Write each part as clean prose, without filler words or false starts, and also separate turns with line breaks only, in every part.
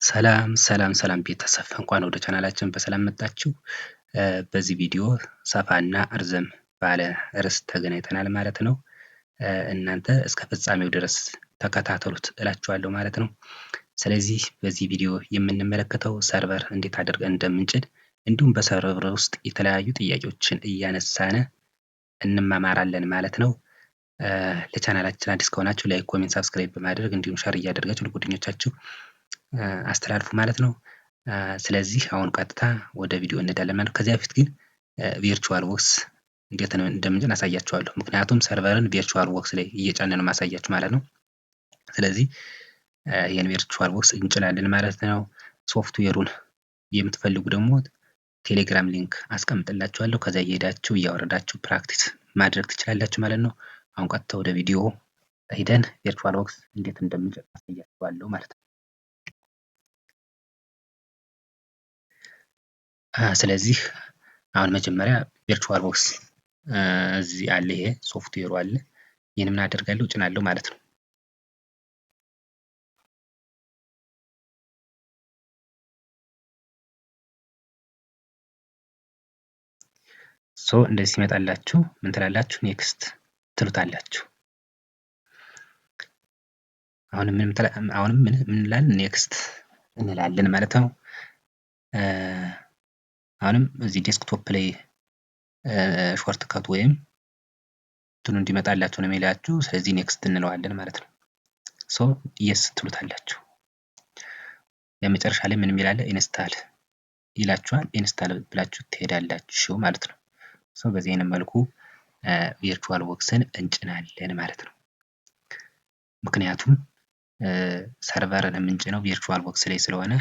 ሰላም ቤተሰብ እንኳን ወደ ቻናላችን በሰላም መጣችሁ። በዚህ ቪዲዮ ሰፋና እርዘም ባለ ርዕስ ተገናኝተናል ማለት ነው። እናንተ እስከ ፍጻሜው ድረስ ተከታተሉት እላችኋለሁ ማለት ነው። ስለዚህ በዚህ ቪዲዮ የምንመለከተው ሰርቨር እንዴት አድርገን እንደምንጭን እንዲሁም በሰርቨር ውስጥ የተለያዩ ጥያቄዎችን እያነሳን እንማማራለን ማለት ነው። ለቻናላችን አዲስ ከሆናችሁ ላይክ፣ ኮሜንት፣ ሳብስክራይብ በማድረግ እንዲሁም ሸር እያደረጋችሁ ለጓደኞቻችሁ አስተላልፉ ማለት ነው። ስለዚህ አሁን ቀጥታ ወደ ቪዲዮ እንሄዳለን ማለት ነው። ከዚያ በፊት ግን ቪርቹዋል ቦክስ እንዴት እንደምንጭን አሳያችኋለሁ። ምክንያቱም ሰርቨርን ቪርቹዋል ቦክስ ላይ እየጫነ ነው ማሳያችሁ ማለት ነው። ስለዚህ ይህን ቪርቹዋል ቦክስ እንጭናለን ማለት ነው። ሶፍትዌሩን የምትፈልጉ ደግሞ ቴሌግራም ሊንክ አስቀምጥላችኋለሁ። ከዛ እየሄዳችሁ እያወረዳችሁ ፕራክቲስ ማድረግ ትችላላችሁ ማለት ነው። አሁን ቀጥታ ወደ ቪዲዮ ሄደን ቪርቹዋል ቦክስ እንዴት እንደምንጭን አሳያችኋለሁ ማለት ነው። ስለዚህ አሁን መጀመሪያ ቪርቹዋል ቦክስ እዚህ አለ፣ ይሄ ሶፍትዌሩ አለ። ይህን ምን አደርጋለሁ እጭናለሁ ማለት ነው። እንደዚህ ሲመጣላችሁ ምን ትላላችሁ? ኔክስት ትሉታላችሁ። አሁንም ምን እንላለን? ኔክስት እንላለን ማለት ነው። አሁንም እዚህ ዴስክቶፕ ላይ ሾርት ከት ወይም እንትኑ እንዲመጣላችሁ ነው የሚላችሁ። ስለዚህ ኔክስት እንለዋለን ማለት ነው። የስ ትሉታላችሁ። የመጨረሻ ላይ ምን የሚላለ ኢንስታል ይላችኋል። ኢንስታል ብላችሁ ትሄዳላችሁ ማለት ነው። በዚህ አይነት መልኩ ቪርቹዋል ቦክስን እንጭናለን ማለት ነው። ምክንያቱም ሰርቨርን የምንጭነው ቪርቹዋል ቦክስ ላይ ስለሆነ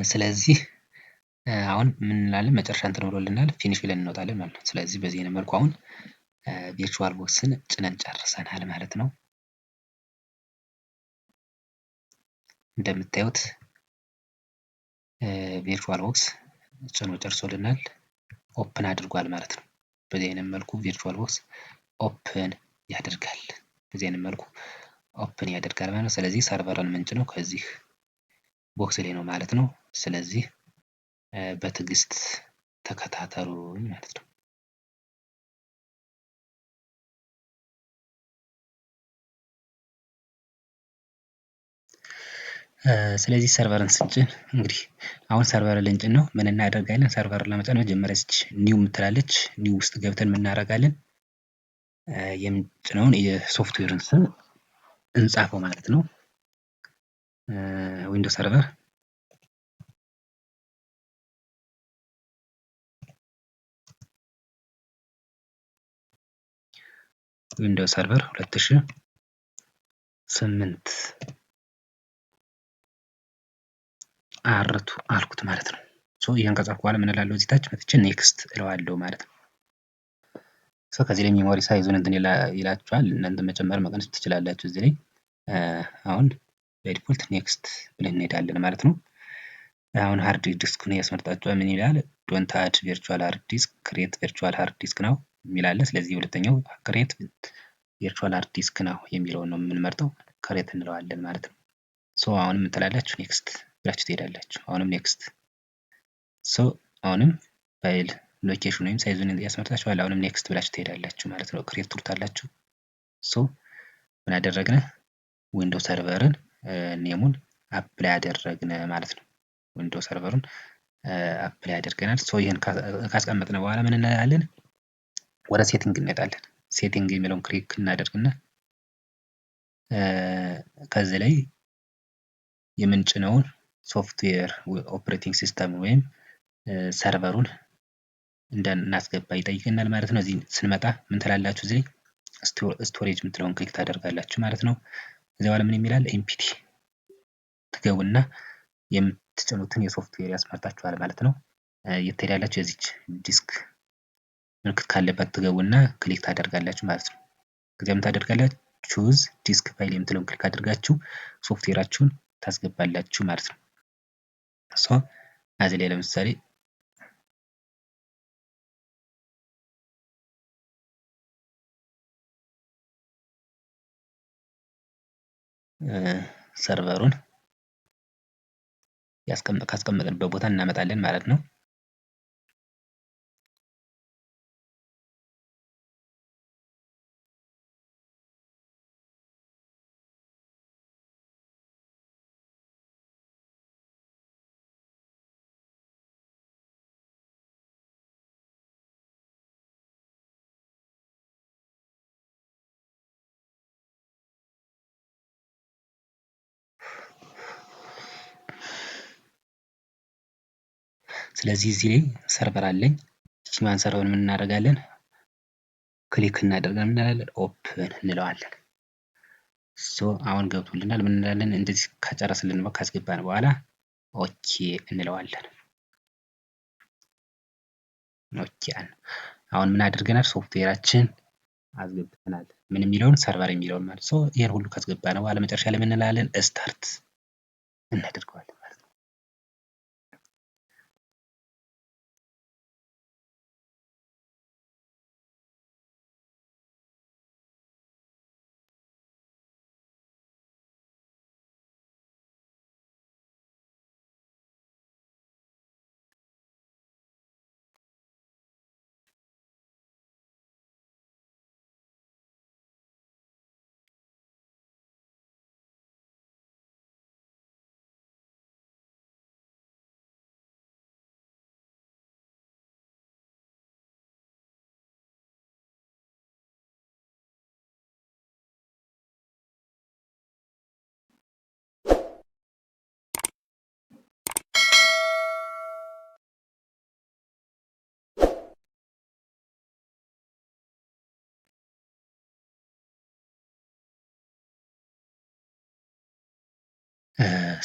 ስለዚህ አሁን ምን እንላለን? መጨረሻ እንትን ብሎልናል፣ ፊኒሽ ብለን እንወጣለን ማለት ነው። ስለዚህ በዚህ አይነት መልኩ አሁን ቪርቹዋል ቦክስን ጭነን ጨርሰናል ማለት ነው። እንደምታዩት ቪርቹዋል ቦክስ ጭኖ ጨርሶልናል፣ ኦፕን አድርጓል ማለት ነው። በዚህ አይነት መልኩ ቪርቹዋል ቦክስ ኦፕን ያደርጋል። በዚህ አይነት መልኩ ኦፕን ያደርጋል ማለት ነው። ስለዚህ ሰርቨርን ምንጭነው ከዚህ ቦክስ ላይ ነው ማለት ነው። ስለዚህ በትዕግስት ተከታተሉኝ ማለት ነው። ስለዚህ ሰርቨርን ስንጭን እንግዲህ አሁን ሰርቨር ልንጭን ነው። ምን እናደርጋለን? ሰርቨር ለመጫን መጀመሪያ እዚች ኒው የምትላለች ኒው ውስጥ ገብተን ምን እናደርጋለን? የምንጭነውን የሶፍትዌርን ስም እንጻፈው ማለት ነው። ዊንዶውስ ሰርቨር ዊንዶውስ ሰርቨር 2008 አርቱ አልኩት ማለት ነው። ይሄን ከጻፍኩ በኋላ ምን እላለሁ? እዚህ ታች መጥቼ ኔክስት እለዋለሁ ማለት ነው። ከዚህ ላይ ሜሞሪ ሳይዙን እንትን ይላችኋል። እናንተ መጨመር መቀነስ ትችላላችሁ እዚህ ላይ። አሁን በዲፎልት ኔክስት ብለን እንሄዳለን ማለት ነው። አሁን ሃርድ ዲስኩን ያስመርጣችኋል። ምን ይላል? ዶንት አድ ቪርቹዋል ሃርድ ዲስክ ክሬት ቪርቹዋል ሃርድ ዲስክ ነው የሚላለ። ስለዚህ ሁለተኛው ክሬት ቪርቹዋል ሃርድ ዲስክ ነው የሚለውን ነው የምንመርጠው። ክሬት እንለዋለን ማለት ነው። አሁንም ምን ትላላችሁ? ኔክስት ብላችሁ ትሄዳላችሁ። አሁንም ኔክስት። አሁንም ፋይል ሎኬሽን ወይም ሳይዙን ያስመርጣችኋል። አሁንም ኔክስት ብላችሁ ትሄዳላችሁ ማለት ነው። ክሬት ትሉታላችሁ። ምን አደረግነ? ዊንዶውስ ሰርቨርን ኔሙን አፕላይ አደረግነ ማለት ነው። ዊንዶውስ ሰርቨሩን አፕላይ አድርገናል። ይህን ካስቀመጥነ በኋላ ምን እንላለን? ወደ ሴቲንግ እንሄዳለን። ሴቲንግ የሚለውን ክሊክ እናደርግና ከዚህ ላይ የምንጭነውን ሶፍትዌር ኦፕሬቲንግ ሲስተም ወይም ሰርቨሩን እናስገባ ይጠይቀናል ማለት ነው። እዚህ ስንመጣ ምን ትላላችሁ? እዚህ ስቶሬጅ የምትለውን ክሊክ ታደርጋላችሁ ማለት ነው። እዚህ በኋላ ምን የሚላል? ኤምፒቲ ትገቡና የምትጭኑትን የሶፍትዌር ያስመርጣችኋል ማለት ነው። የትሄዳላችሁ? የዚች ዲስክ ምልክት ካለበት ትገቡና ክሊክ ታደርጋላችሁ ማለት ነው። ከዚያ ምን ታደርጋላችሁ? ቹዝ ዲስክ ፋይል የምትለውን ክሊክ አድርጋችሁ ሶፍትዌራችሁን ታስገባላችሁ ማለት ነው። እዚህ ላይ ለምሳሌ ሰርቨሩን ካስቀመጥንበት ቦታ እናመጣለን ማለት ነው። ስለዚህ እዚህ ላይ ሰርቨር አለኝ። እቺን ሰርቨር ምን እናደርጋለን? ክሊክ እናደርጋለን። ምን እንላለን? ኦፕን እንለዋለን። አሁን ገብቶልናል። ምን እንላለን? እንደዚህ ከጨረስልን ካስገባን በኋላ ኦኬ እንለዋለን። ኦኬ አሁን ምን አድርገናል? ሶፍትዌራችን አስገብተናል። ምን የሚለውን? ሰርቨር የሚለውን ማለት ነው። ይሄን ሁሉ ካስገባን በኋላ መጨረሻ ላይ ምን እንላለን? ስታርት እናደርገዋለን ማለት ነው።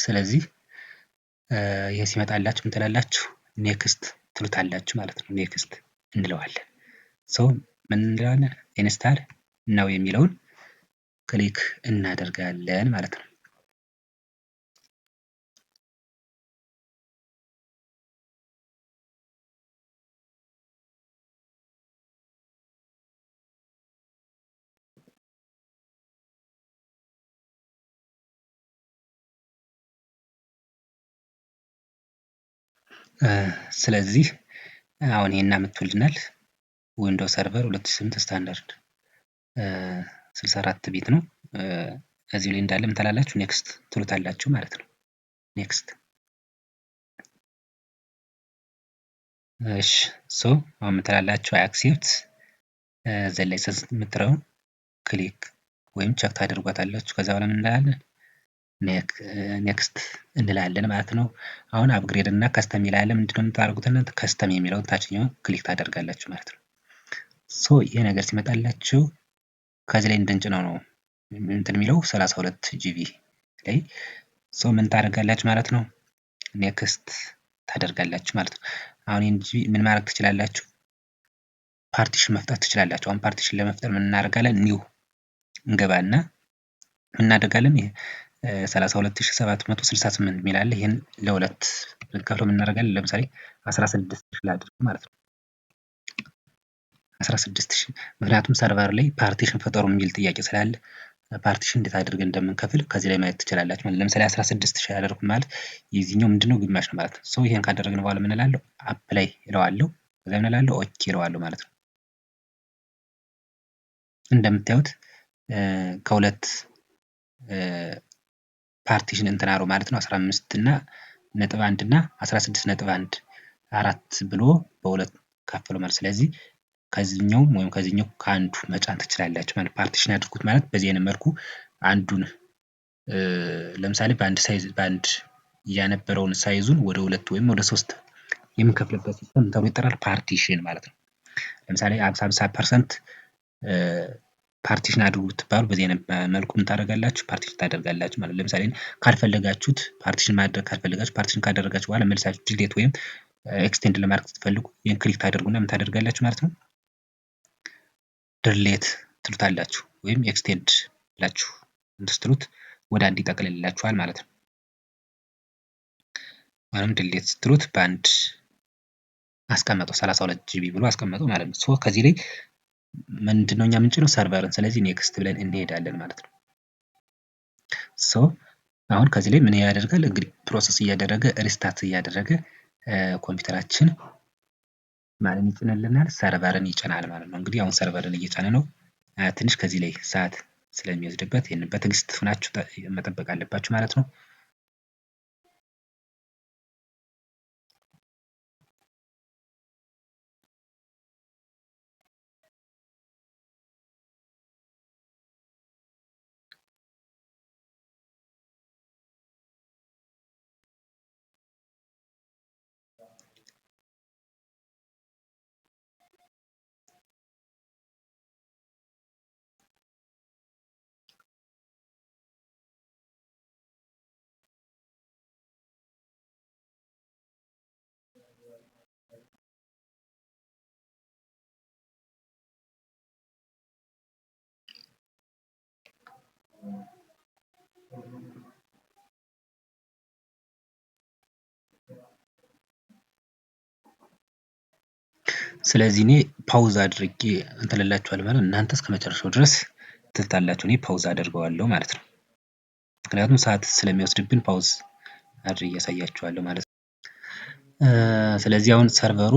ስለዚህ ይሄ ሲመጣላችሁ ምን ትላላችሁ? ኔክስት ትሉታላችሁ ማለት ነው። ኔክስት እንለዋለን። ምን እንለዋለን? ኢንስታል ነው የሚለውን ክሊክ እናደርጋለን ማለት ነው። ስለዚህ አሁን ይሄን አምጥቶልናል። ዊንዶውስ ሰርቨር 2008 ስታንዳርድ 64 ቢት ነው። እዚህ ላይ እንዳለ ምን ትላላችሁ? ኔክስት ትሉታላችሁ ማለት ነው። ኔክስት እሺ አሁን ምን ትላላችሁ? አክሴፕት ዘ ላይሰንስ የምትለውን ክሊክ ወይም ቸክ ታደርጓታላችሁ። ከዛ በኋላ ምን እንላለን? ኔክስት እንላለን ማለት ነው። አሁን አፕግሬድ እና ከስተም ይላል። ምንድነው የምታደርጉት? እናንተ ከስተም የሚለውን ታችኛውን ክሊክ ታደርጋላችሁ ማለት ነው። ይሄ ነገር ሲመጣላችሁ ከዚህ ላይ እንድንጭነው ነው እንትን የሚለው 32 ጂቢ ላይ ምን ታደርጋላችሁ ማለት ነው? ኔክስት ታደርጋላችሁ ማለት ነው። አሁን ይሄን ጂቢ ምን ማድረግ ትችላላችሁ? ፓርቲሽን መፍጠር ትችላላችሁ። አሁን ፓርቲሽን ለመፍጠር ምን እናደርጋለን? ኒው እንገባና ምን እናደርጋለን? ይሄ 32768 የሚል አለ። ይሄን ለሁለት ብንከፍለው ምን እናደርጋለን? ለምሳሌ 16000 ላድርግ ማለት ነው። 16000 ምክንያቱም ሰርቨር ላይ ፓርቲሽን ፈጠሩ የሚል ጥያቄ ስላለ ፓርቲሽን እንዴት አድርገን እንደምንከፍል ከዚህ ላይ ማየት ትችላላችሁ ማለት። ለምሳሌ 16000 ያደርኩ ማለት የዚህኛው ምንድነው ግማሽ ነው ማለት ነው። ይሄን ካደረግን በኋላ ምን እላለሁ? አፕላይ እለዋለሁ። ከዛ ምን እላለሁ? ኦኬ እለዋለሁ ማለት ነው። እንደምታዩት ከሁለት ፓርቲሽን እንትን አለው ማለት ነው። 15 እና ነጥብ 1 እና 16 ነጥብ 1 አራት ብሎ በሁለት ካፈለው ማለት። ስለዚህ ከዚህኛውም ወይም ከዚህኛው ከአንዱ መጫን ትችላላችሁ ማለት። ፓርቲሽን ያድርጉት ማለት በዚህ አይነት መልኩ አንዱን ለምሳሌ በአንድ ያነበረውን ሳይዙን ወደ ሁለት ወይም ወደ ሶስት የምንከፍልበት ሲስተም ተብሎ ይጠራል። ፓርቲሽን ማለት ነው። ለምሳሌ 50% ፓርቲሽን አድርጉ ብትባሉ በዚህ አይነት መልኩ ምን ታደርጋላችሁ? ፓርቲሽን ታደርጋላችሁ ማለት። ለምሳሌ ካልፈለጋችሁት ፓርቲሽን ማድረግ ካልፈለጋችሁ ፓርቲሽን ካደረጋችሁ በኋላ መልሳችሁ ዲሌት ወይም ኤክስቴንድ ለማድረግ ስትፈልጉ ይህን ክሊክ ታደርጉና ምን ታደርጋላችሁ ማለት ነው? ድሌት ትሉታላችሁ ወይም ኤክስቴንድ ብላችሁ እንድትሉት ወደ አንድ ይጠቅልላችኋል ማለት ነው። ወይም ድሌት ስትሉት በአንድ አስቀመጠው 32 ጂቢ ብሎ አስቀመጠው ማለት ነው። ከዚህ ላይ ምንድነው እኛ ምንጭነው ሰርቨርን። ስለዚህ ኔክስት ብለን እንሄዳለን ማለት ነው። ሶ አሁን ከዚህ ላይ ምን ያደርጋል እንግዲህ ፕሮሰስ እያደረገ ሪስታርት እያደረገ ኮምፒውተራችን ማንን ይጭንልናል? ሰርቨርን ይጭናል ማለት ነው። እንግዲህ አሁን ሰርቨርን እየጫነ ነው። ትንሽ ከዚህ ላይ ሰዓት ስለሚወስድበት ይህንን በትዕግስት ሆናችሁ መጠበቅ አለባችሁ ማለት ነው። ስለዚህ እኔ ፓውዝ አድርጌ እንትን እላችኋለሁ ማለት ነው። እናንተ እስከመጨረሻው ድረስ ትታላችሁ። እኔ ፓውዝ አደርገዋለሁ ማለት ነው። ምክንያቱም ሰዓት ስለሚወስድብን ፓውዝ አድርጌ ያሳያችኋለሁ ማለት ነው። ስለዚህ አሁን ሰርቨሩ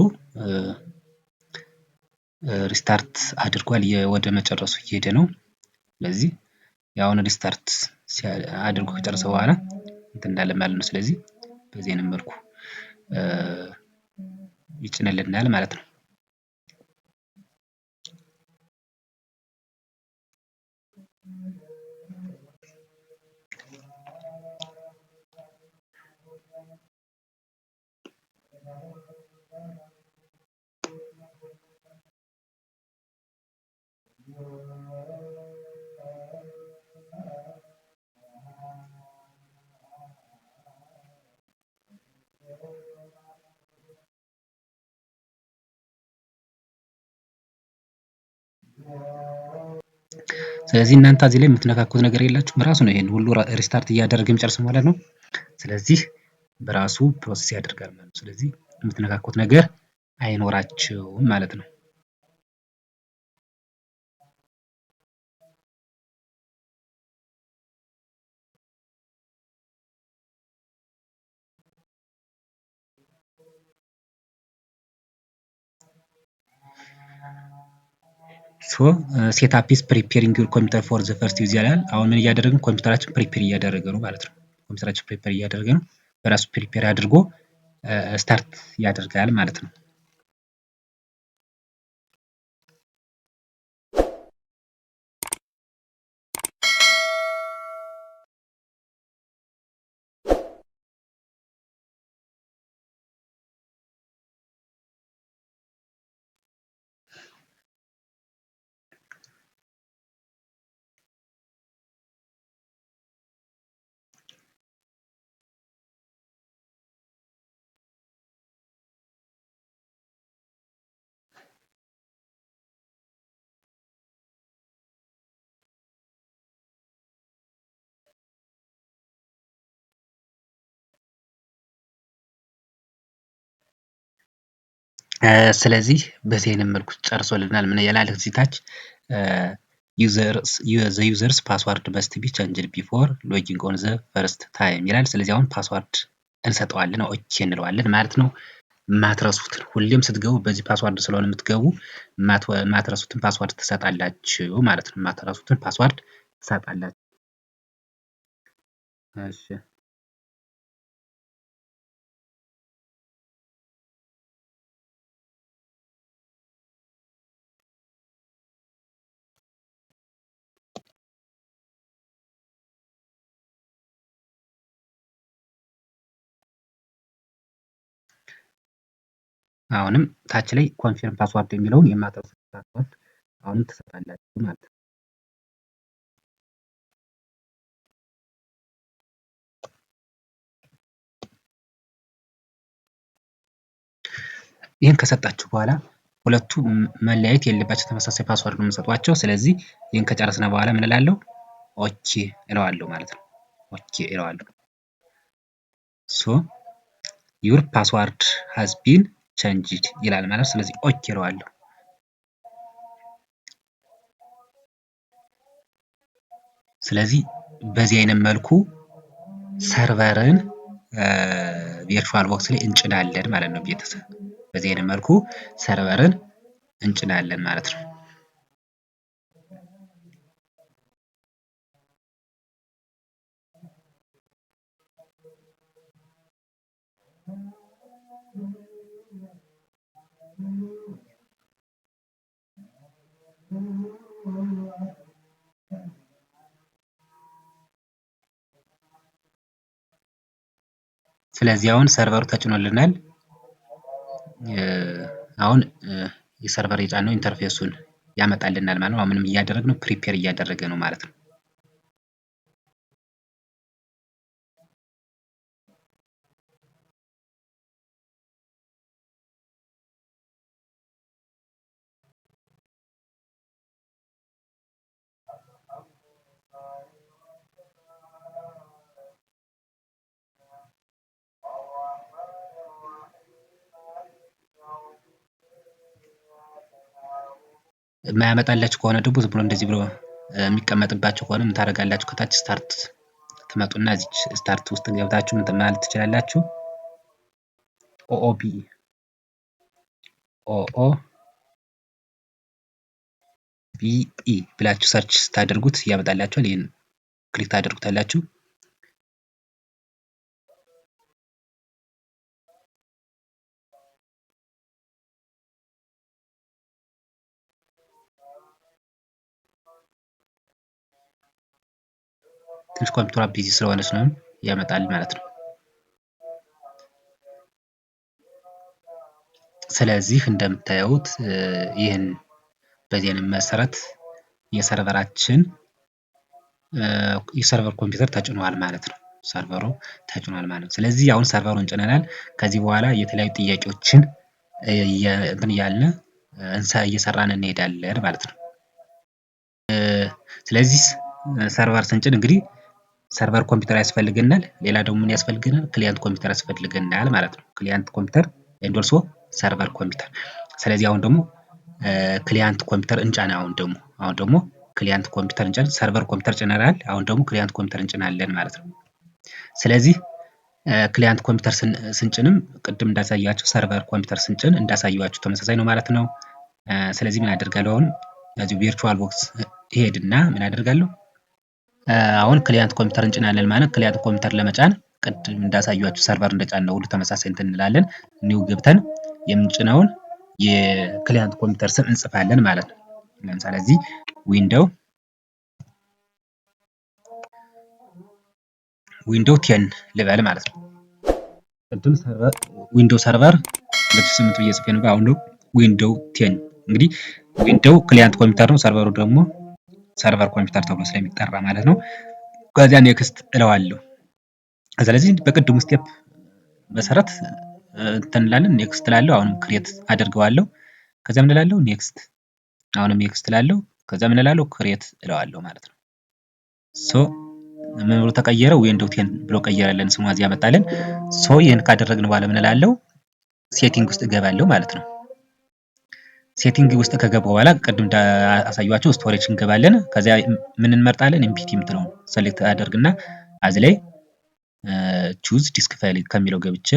ሪስታርት አድርጓል። ወደ መጨረሱ እየሄደ ነው። ስለዚህ ያውን ሪስታርት አድርጎ ከጨረሰ በኋላ እንትን እንዳለ ማለት ነው። ስለዚህ በዚህ አይነት መልኩ ይጭንልናል ማለት ነው። ስለዚህ እናንተ እዚህ ላይ የምትነካኩት ነገር የላችሁም። ራሱ ነው ይሄን ሁሉ ሪስታርት እያደረገ የሚጨርሰው ማለት ነው። ስለዚህ በራሱ ፕሮሰስ ያደርጋል ማለት ነው። ስለዚህ የምትነካኩት ነገር አይኖራችሁም ማለት ነው። ሴት አፕ ኢዝ ፕሪፔሪንግ ዩር ኮምፒውተር ፎር ዘ ፈርስት ዩዝ ይላል። አሁን ምን እያደረግን ኮምፒውተራችን ፕሪፔር እያደረገ ነው ማለት ነው። ኮምፒውተራችን ፕሪፔር እያደረገ ነው። በራሱ ፕሪፔር አድርጎ ስታርት ያደርጋል ማለት ነው። ስለዚህ በዚህ አይነት መልኩ ጨርሶልናል። ምን ይላል እዚህ ታች ዘ ዩዘርስ ፓስዋርድ መስት ቢ ቼንጅድ ቢፎር ሎጊንግ ኦን ዘ ፈርስት ታይም ይላል። ስለዚህ አሁን ፓስዋርድ እንሰጠዋለን፣ ኦኬ እንለዋለን ማለት ነው። ማትረሱትን ሁሌም ስትገቡ በዚህ ፓስዋርድ ስለሆነ የምትገቡ ማትረሱትን ፓስዋርድ ትሰጣላችሁ ማለት ነው። ማትረሱትን ፓስዋርድ ትሰጣላችሁ። እሺ አሁንም ታች ላይ ኮንፊርም ፓስዋርድ የሚለውን የማትረሱት ፓስዋርድ አሁንም ትሰጣላችሁ ማለት ነው። ይህን ከሰጣችሁ በኋላ ሁለቱ መለያየት የለባቸው፣ ተመሳሳይ ፓስዋርድ ነው የምሰጧቸው። ስለዚህ ይህን ከጨረስነ በኋላ ምን እላለሁ? ኦኬ እለዋለሁ ማለት ነው። ኦኬ እለዋለሁ። ሶ ዩር ፓስዋርድ ሃዝ ቢን ቼንጅድ ይላል ማለት ነው። ስለዚህ ኦኬ እለዋለሁ። ስለዚህ በዚህ አይነት መልኩ ሰርቨርን ቪርቹዋል ቦክስ ላይ እንጭናለን ማለት ነው ቤተሰብ። በዚህ አይነት መልኩ ሰርቨርን እንጭናለን ማለት ነው። ስለዚህ አሁን ሰርቨሩ ተጭኖልናል። አሁን የሰርቨር የጫነው ኢንተርፌሱን ያመጣልናል ማለት ነው። አሁን ምንም እያደረግነው ፕሪፔር እያደረገ ነው ማለት ነው። የማያመጣላችሁ ከሆነ ደግሞ ዝም ብሎ እንደዚህ ብሎ የሚቀመጥባችሁ ከሆነ ምን ታደርጋላችሁ? ከታች ስታርት ትመጡና እዚች ስታርት ውስጥ ገብታችሁ ምን ማለት ትችላላችሁ? ኦኦቢኢ ብላችሁ ሰርች ስታደርጉት ያመጣላችኋል። ይሄን ክሊክ ታደርጉታላችሁ። ትንሽ ኮምፒውተሯ ቢዚ ስለሆነች ነው ያመጣል ማለት ነው። ስለዚህ እንደምታዩት ይህን በዚህ አይነት መሰረት የሰርቨራችን የሰርቨር ኮምፒውተር ተጭኗል ማለት ነው። ሰርቨሩ ተጭኗል ማለት ነው። ስለዚህ አሁን ሰርቨሩን ጭነናል። ከዚህ በኋላ የተለያዩ ጥያቄዎችን እንትን እያልን እየሰራን እንሄዳለን ማለት ነው። ስለዚህ ሰርቨር ስንጭን እንግዲህ ሰርቨር ኮምፒውተር ያስፈልገናል። ሌላ ደግሞ ምን ያስፈልገናል? ክሊያንት ኮምፒውተር ያስፈልገናል ማለት ነው። ክሊያንት ኮምፒውተር ኤንድ ኦልሶ ሰርቨር ኮምፒውተር። ስለዚህ አሁን ደግሞ ክሊያንት ኮምፒውተር እንጫን። አሁን ደግሞ ክሊያንት ኮምፒውተር እንጫን። ሰርቨር ኮምፒውተር ጭነናል። አሁን ደግሞ ክሊያንት ኮምፒውተር እንጭናለን ማለት ነው። ስለዚህ ክሊያንት ኮምፒውተር ስንጭንም ቅድም እንዳሳያችሁ ሰርቨር ኮምፒውተር ስንጭን እንዳሳያችሁ ተመሳሳይ ነው ማለት ነው። ስለዚህ ምን አደርጋለሁ? አሁን እዚህ ቪርቹዋል ቦክስ ይሄድና ምን አደርጋለሁ? አሁን ክሊያንት ኮምፒውተር እንጭናለን ማለት ክሊያንት ኮምፒውተር ለመጫን ቅድም እንዳሳያችሁ ሰርቨር እንደጫነው ሁሉ ተመሳሳይ እንትን እንላለን። ኒው ገብተን የምንጭነውን የክሊያንት ኮምፒውተር ስም እንጽፋለን ማለት ነው። ለምሳሌ እዚህ ዊንዶው 10 ልበል ማለት ነው። ቅድም ዊንዶው ሰርቨር 2008 ብዬ ጽፌ ነበር። አሁን ዊንዶው 10 እንግዲህ ዊንዶው ክሊያንት ኮምፒውተር ነው፣ ሰርቨሩ ደግሞ ሰርቨር ኮምፒውተር ተብሎ ስለሚጠራ ማለት ነው። ከዚያ ኔክስት እለዋለሁ። ስለዚህ በቅድሙ ስቴፕ መሰረት እንትን እንላለን። ኔክስት እላለሁ። አሁንም ክሬት አደርገዋለሁ። ከዛ ምን እላለሁ? ኔክስት። አሁንም ኔክስት እላለሁ። ከዛ ምን እላለሁ? ክሬት እለዋለሁ ማለት ነው። ሶ ምን ብሎ ተቀየረ? ዊንዶው 10 ብሎ ቀየረልን፣ ስሙ እዚህ ያመጣልን። ሶ ይሄን ካደረግን በኋላ ምን እላለሁ? ሴቲንግ ውስጥ እገባለሁ ማለት ነው። ሴቲንግ ውስጥ ከገባው በኋላ ቅድም እንዳሳያችሁ ስቶሬጅ እንገባለን። ከዚያ ምን እንመርጣለን? ኤምፒቲ የምትለው ሰሌክት አደርግና እዚህ ላይ ቹዝ ዲስክ ፋይል ከሚለው ገብቼ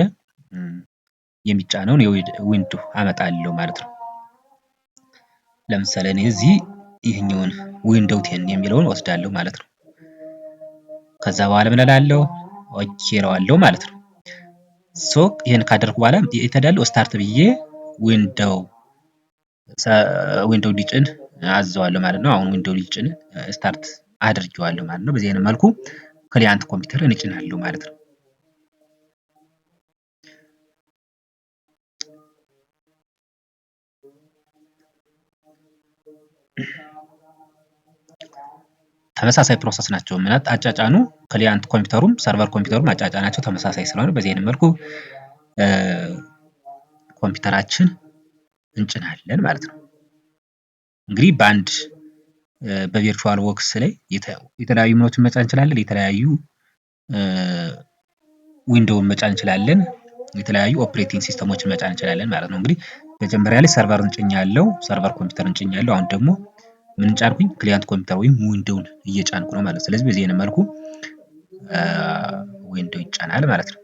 የሚጫነውን የዊንዶው አመጣለሁ ማለት ነው። ለምሳሌ እኔ እዚህ ይህኛውን ዊንዶው 10 የሚለውን ወስዳለሁ ማለት ነው። ከዛ በኋላ ምን እላለሁ? ኦኬ እለዋለሁ ማለት ነው። ሶ ይሄን ካደረኩ በኋላ የተዳለው ስታርት ብዬ ዊንዶው ሊጭን አዘዋለሁ ማለት ነው። አሁን ዊንዶው ሊጭን ስታርት አድርጌዋለሁ ማለት ነው። በዚህ አይነት መልኩ ክሊያንት ኮምፒውተር እንጭናለሁ ማለት ነው። ተመሳሳይ ፕሮሰስ ናቸው። ማለት አጫጫኑ ክሊያንት ኮምፒውተሩም ሰርቨር ኮምፒውተሩም አጫጫናቸው ተመሳሳይ ስለሆነ በዚህ አይነት መልኩ ኮምፒውተራችን እንጭናለን ማለት ነው። እንግዲህ በአንድ በቪርቹዋል ቦክስ ላይ የተለያዩ ምኖችን መጫን እንችላለን። የተለያዩ ዊንዶውን መጫን እንችላለን። የተለያዩ ኦፕሬቲንግ ሲስተሞችን መጫን እንችላለን ማለት ነው። እንግዲህ መጀመሪያ ላይ ሰርቨርን ጭኛለሁ፣ ሰርቨር ኮምፒውተርን ጭኛለሁ። አሁን ደግሞ ምን ጫንኩኝ? ክሊያንት ኮምፒውተር ወይም ዊንዶውን እየጫንኩ ነው ማለት ነው። ስለዚህ በዚህ አይነት መልኩ ዊንዶው ይጫናል ማለት ነው።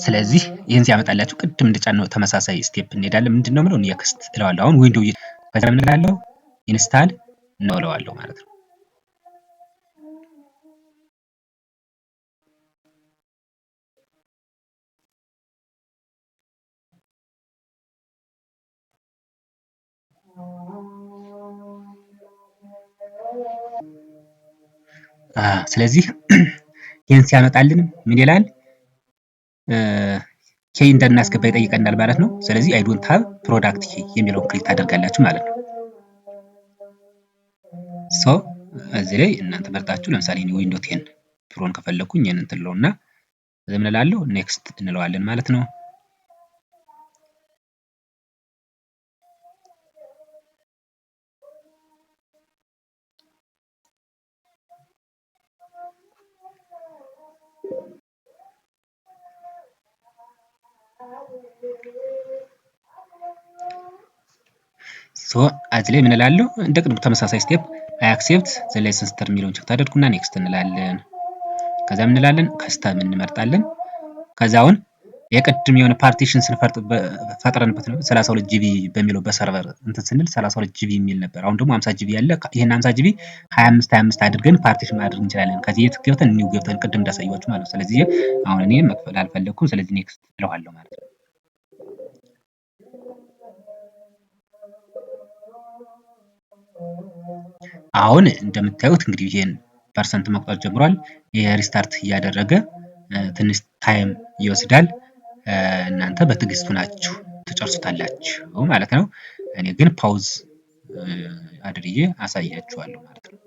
ስለዚህ ይህን ሲያመጣላችሁ ቅድም እንደጫነው ተመሳሳይ ስቴፕ እንሄዳለን። ምንድነው የምለው? ኔክስት እለዋለሁ። አሁን ዊንዶው ከዛ ምን እላለሁ? ኢንስታል ነው እለዋለሁ ማለት ነው። ስለዚህ ይህን ሲያመጣልን ምን ይላል? ኬይ እንዳናስገባ ይጠይቀናል ማለት ነው። ስለዚህ አይ ዶንት ሃቭ ፕሮዳክት ኬይ የሚለውን ክሊክ ታደርጋላችሁ ማለት ነው። ሶ እዚህ ላይ እናንተ መርጣችሁ ለምሳሌ እኔ ዊንዶው 10 ፕሮን ከፈለኩኝ ይሄንን እንትለውና ምን እላለሁ? ኔክስት እንለዋለን ማለት ነው። ሶ እዚህ ላይ ምን እላለሁ? እንደ ቅድሙ ተመሳሳይ ስቴፕ አይ አክሴፕት ዘ ላይሰንስ ተርም የሚለውን ቼክ ታደርጉና ኔክስት እንላለን። ከዛ ምን እንላለን? ከስተም እንመርጣለን። ከዛ አሁን የቅድም የሆነ ፓርቲሽን ፈጥረንበት ነው 32 ጂቢ በሚለው በሰርቨር እንትን ስንል 32 ጂቢ የሚል ነበር። አሁን ደግሞ 50 ጂቢ ያለ ይሄን 50 ጂቢ 25 አድርገን ፓርቲሽን ማድረግ እንችላለን። ከዚህ የት ገብተን ኒው ገብተን ቅድም እንዳሳያችሁ ማለት ነው። ስለዚህ አሁን እኔ መክፈል አልፈለኩም። ስለዚህ ኔክስት እለዋለሁ ማለት ነው። አሁን እንደምታዩት እንግዲህ ይሄን ፐርሰንት መቁጠር ጀምሯል። የሪስታርት እያደረገ ትንሽ ታይም ይወስዳል። እናንተ በትዕግስት ናችሁ ትጨርሱታላችሁ ማለት ነው። እኔ ግን ፓውዝ አድርጌ አሳያችኋለሁ ማለት ነው።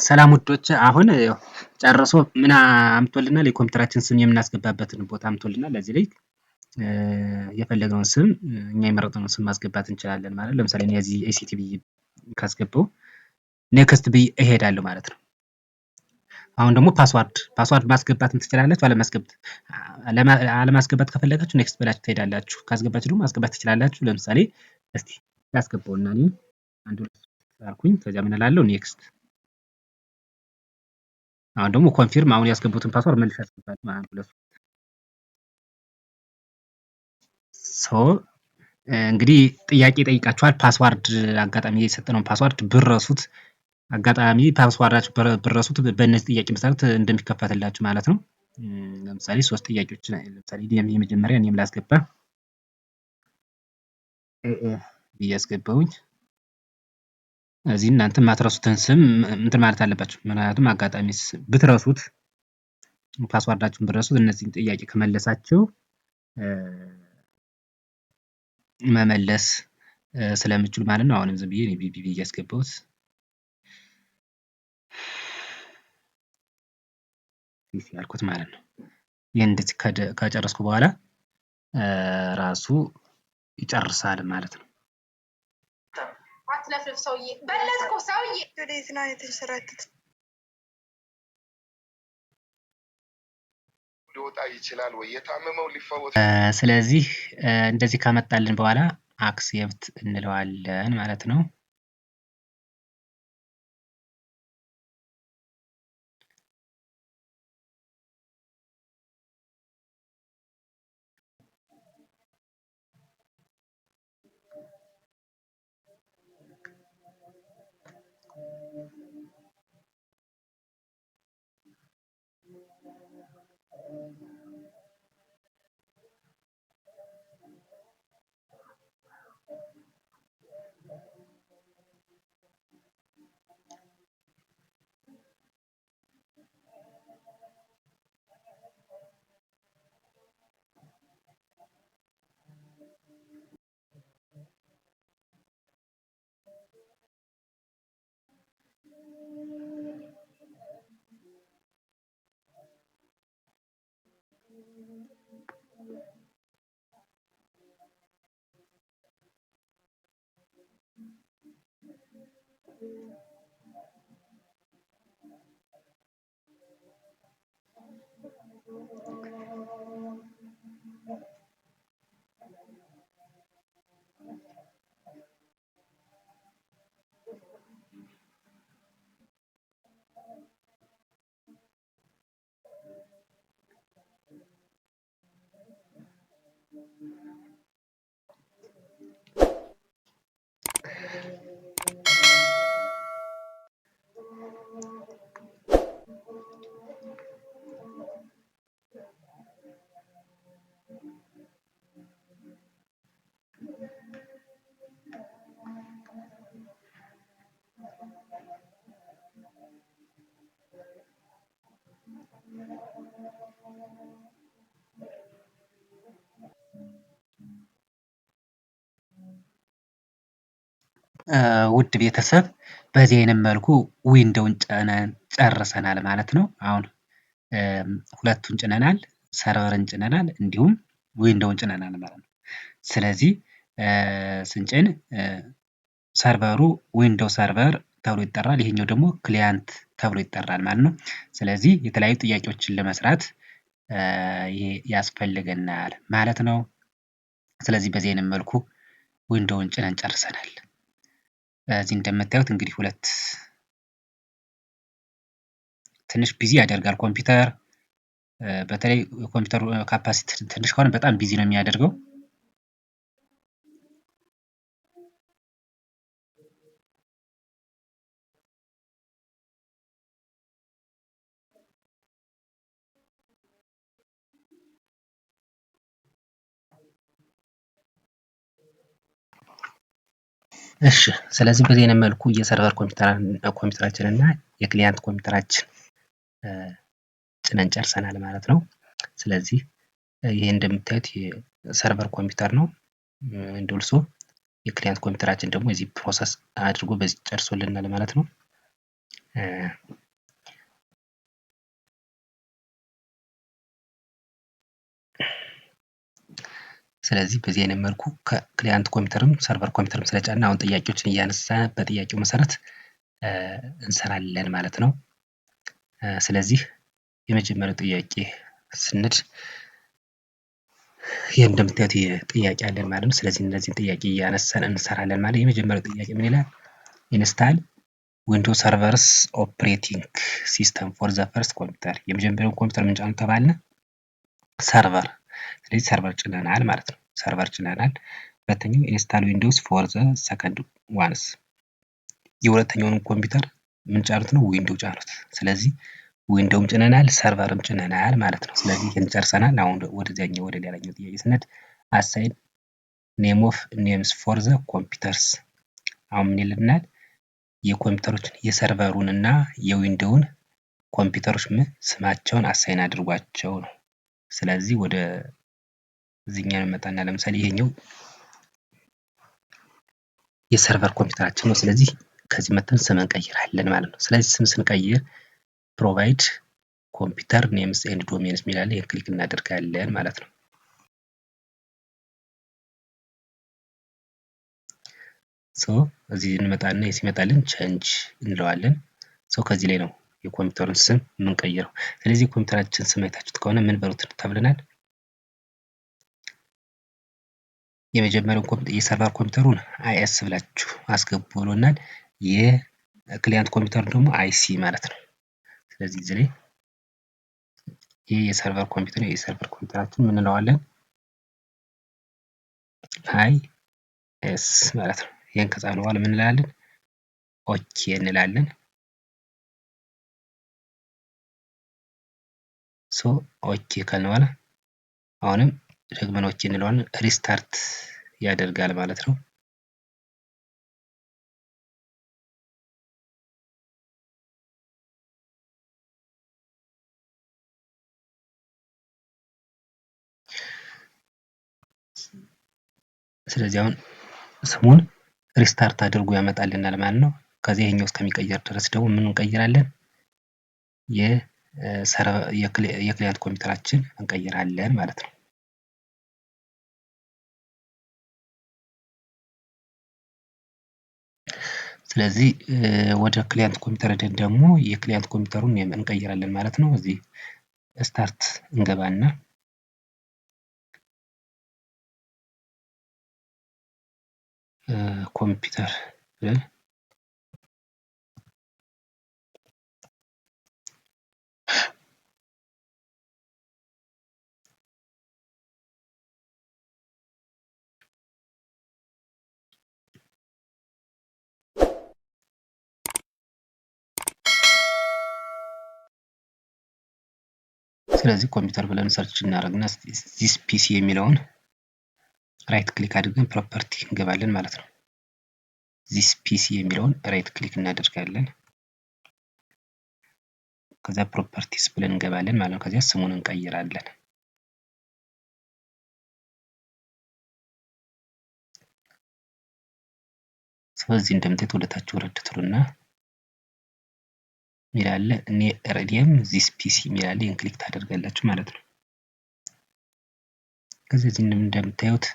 ሰላም ውዶች፣ አሁን ጨርሶ ምን አምጥቶልናል? የኮምፒውተራችን ስም የምናስገባበትን ቦታ አምጥቶልናል። ለዚህ ላይ የፈለግነውን ስም እኛ የመረጥነውን ስም ማስገባት እንችላለን ማለት። ለምሳሌ እኔ እዚህ ኤሲቲ ብዬ ካስገባው ኔክስት ብዬ እሄዳለሁ ማለት ነው። አሁን ደግሞ ፓስዋርድ ማስገባትም ትችላላችሁ፣ አለማስገባት ከፈለጋችሁ ኔክስት ብላችሁ ትሄዳላችሁ። ካስገባችሁ ደግሞ ማስገባት ትችላላችሁ። ለምሳሌ እስቲ ያስገባውና እኔ አንድ ሁለት አልኩኝ። ከዚያ ምን እላለሁ? ኔክስት። አሁን ደግሞ ኮንፊርም፣ አሁን ያስገቡትን ፓስዋርድ መልሼ አስገባለሁ ማለት ነው። እንግዲህ ጥያቄ ጠይቃችኋል። ፓስዋርድ አጋጣሚ የሰጠነውን ፓስዋርድ ብረሱት፣ አጋጣሚ ፓስዋርዳችሁ ብረሱት በእነዚህ ጥያቄ መሰረት እንደሚከፈትላችሁ ማለት ነው። ለምሳሌ 3 ጥያቄዎች፣ ለምሳሌ የመጀመሪያ እኔም ላስገባ ብዬ አስገባሁኝ። እዚህ እናንተ ማትረሱትን ስም እንትን ማለት አለባችሁ። ምክንያቱም አጋጣሚ ብትረሱት፣ ፓስዋርዳችሁን ብትረሱት እነዚህን ጥያቄ ከመለሳችሁ መመለስ ስለምችሉ ማለት ነው። አሁንም ዝም ብዬ ቢቢ ብዬ ያስገባሁት ያልኩት ማለት ነው። ይሄን እንደዚህ ከጨረስኩ በኋላ ራሱ ይጨርሳል ማለት ነው። አትለፍልፍ ሰውዬ፣ በለጥኩ ሰውዬ። ወዴት ነው የተንሸራተተው? ሊወጣ ይችላል ወይ የታመመው ሊፈወስ። ስለዚህ እንደዚህ ካመጣልን በኋላ አክሴፕት እንለዋለን ማለት ነው። ውድ ቤተሰብ በዚህ አይነት መልኩ ዊንዶውን ጭነን ጨርሰናል ማለት ነው። አሁን ሁለቱን ጭነናል፣ ሰርቨርን ጭነናል፣ እንዲሁም ዊንዶውን ጭነናል ማለት ነው። ስለዚህ ስንጭን ሰርቨሩ ዊንዶው ሰርቨር ተብሎ ይጠራል፣ ይሄኛው ደግሞ ክሊያንት ተብሎ ይጠራል ማለት ነው። ስለዚህ የተለያዩ ጥያቄዎችን ለመስራት ይሄ ያስፈልገናል ማለት ነው። ስለዚህ በዚህ አይነት መልኩ ዊንዶውን ጭነን ጨርሰናል። እዚህ እንደምታዩት እንግዲህ ሁለት ትንሽ ቢዚ ያደርጋል ኮምፒውተር። በተለይ ኮምፒውተሩ ካፓሲቲ ትንሽ ከሆነ በጣም ቢዚ ነው የሚያደርገው። እሺ፣ ስለዚህ በዚህ አይነት መልኩ የሰርቨር ኮምፒውተራችን እና የክሊያንት ኮምፒውተራችን ጭነን ጨርሰናል ማለት ነው። ስለዚህ ይሄ እንደምታዩት ሰርቨር ኮምፒውተር ነው። እንደልሶ የክሊያንት ኮምፒውተራችን ደግሞ እዚህ ፕሮሰስ አድርጎ በዚህ ጨርሶልናል ማለት ነው። ስለዚህ በዚህ አይነት መልኩ ከክሊያንት ኮምፒውተርም ሰርቨር ኮምፒውተርም ስለጫና አሁን ጥያቄዎችን እያነሳ በጥያቄው መሰረት እንሰራለን ማለት ነው። ስለዚህ የመጀመሪያው ጥያቄ ስንድ ይህ እንደምታዩት ጥያቄ አለን ማለት ነው። ስለዚህ እነዚህን ጥያቄ እያነሳን እንሰራለን ማለት ነው። የመጀመሪያው ጥያቄ ምን ይላል? ኢንስታል ዊንዶውስ ሰርቨርስ ኦፕሬቲንግ ሲስተም ፎር ዘ ፈርስት ኮምፒውተር። የመጀመሪያው ኮምፒውተር ምን ጫኑ ተባለ? ሰርቨር። ስለዚህ ሰርቨር ጭነናል ማለት ነው። ሰርቨር ጭነናል። ሁለተኛው ኢንስታል ዊንዶውስ ፎር ዘ ሰከንድ ዋንስ። የሁለተኛውን ኮምፒውተር ምን ጫኑት ነው? ዊንዶው ጫኑት። ስለዚህ ዊንዶውም ጭነናል ሰርቨርም ጭነናል ማለት ነው። ስለዚህ ይህን ጨርሰናል። አሁን ወደዚያኛው ወደ ሌላኛው ጥያቄ ስንሄድ አሳይን ኔም ኦፍ ኔምስ ፎር ዘ ኮምፒውተርስ። አሁን ምን ይልናል? የኮምፒውተሮችን የሰርቨሩን እና የዊንዶውን ኮምፒውተሮች ስማቸውን አሳይን አድርጓቸው ነው። ስለዚህ ወደ እዚህኛው እንመጣና ለምሳሌ ይሄኛው የሰርቨር ኮምፒውተራችን ነው። ስለዚህ ከዚህ መተን ስም እንቀይራለን ማለት ነው። ስለዚህ ስም ስንቀይር ፕሮቫይድ ኮምፒውተር ኔምስ ኤንድ ዶሜንስ የሚላለ ይህን ክሊክ እናደርጋለን ማለት ነው። እዚህ እንመጣና ሲመጣልን ቼንጅ እንለዋለን። ከዚህ ላይ ነው የኮምፒውተሩን ስም የምንቀይረው። ስለዚህ የኮምፒውተራችን ስም አይታችሁት ከሆነ ምን በሉት ተብለናል? የመጀመሪያው የሰርቨር ኮምፒውተሩን አይኤስ ብላችሁ አስገቡ ብሎናል። የክሊያንት ኮምፒውተር ደግሞ አይሲ ማለት ነው። ስለዚህ እዚህ ላይ ይህ የሰርቨር ኮምፒውተር የሰርቨር ኮምፒውተራችን ምን እንለዋለን? አይኤስ ማለት ነው። ይህን ከጻፍን በኋላ ምን እንላለን? ኦኬ እንላለን። ኦኬ ካልን በኋላ አሁንም ደግመን ኦኬ እንለዋለን። ሪስታርት ያደርጋል ማለት ነው። ስለዚህ አሁን ስሙን ሪስታርት አድርጎ ያመጣልናል ማለት ነው። ከዚህ ይሄኛው እስከሚቀየር ድረስ ደግሞ ምን እንቀይራለን? የክሊያንት ኮምፒውተራችን እንቀይራለን ማለት ነው። ስለዚህ ወደ ክሊያንት ኮምፒውተር ደግሞ የክሊያንት ኮምፒውተሩን እንቀይራለን ማለት ነው። እዚህ ስታርት እንገባና ኮምፒውተር ስለዚህ ኮምፒውተር ብለን ሰርች እናደርግና ዚስ ፒሲ የሚለውን ራይት ክሊክ አድርገን ፕሮፐርቲ እንገባለን ማለት ነው። ዚስ ፒሲ የሚለውን ራይት ክሊክ እናደርጋለን። ከዛ ፕሮፐርቲስ ብለን እንገባለን ማለት ነው። ከዚያ ስሙን እንቀይራለን። ስለዚህ እንደምታዩት ወደታች ወረድ ትሉና ሚላለ እኔ ሬዲየም ዚስ ፒሲ ሚላለ ይህን ክሊክ ታደርጋላችሁ ማለት ነው። ከዚህ እንደምታዩት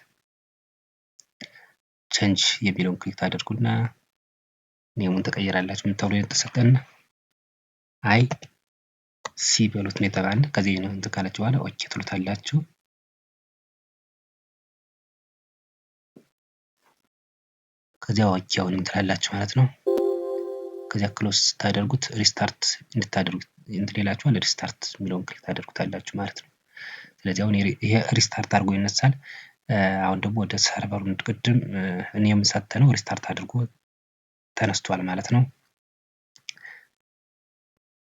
ቼንጅ የሚለውን ክሊክ ታደርጉና ኔሙን ተቀይራላችሁ። ምን ተብሎ የተሰጠን አይ ሲ በሉት ነው የተባለ። ከዚህ ነው እንትን ካላችሁ በኋላ ኦኬ ትሉታላችሁ። ከዚያ ኦኬ አሁንም ትላላችሁ ማለት ነው። ከዚያ ክሎዝ ታደርጉት ሪስታርት እንድታደርጉት እንትን ይላችኋል። ሪስታርት የሚለውን ክሊክ ታደርጉታላችሁ ማለት ነው። ስለዚህ አሁን ይሄ ሪስታርት አድርጎ ይነሳል። አሁን ደግሞ ወደ ሰርቨሩን ቅድም እኔም ሰተነው ሪስታርት አድርጎ ተነስቷል ማለት ነው።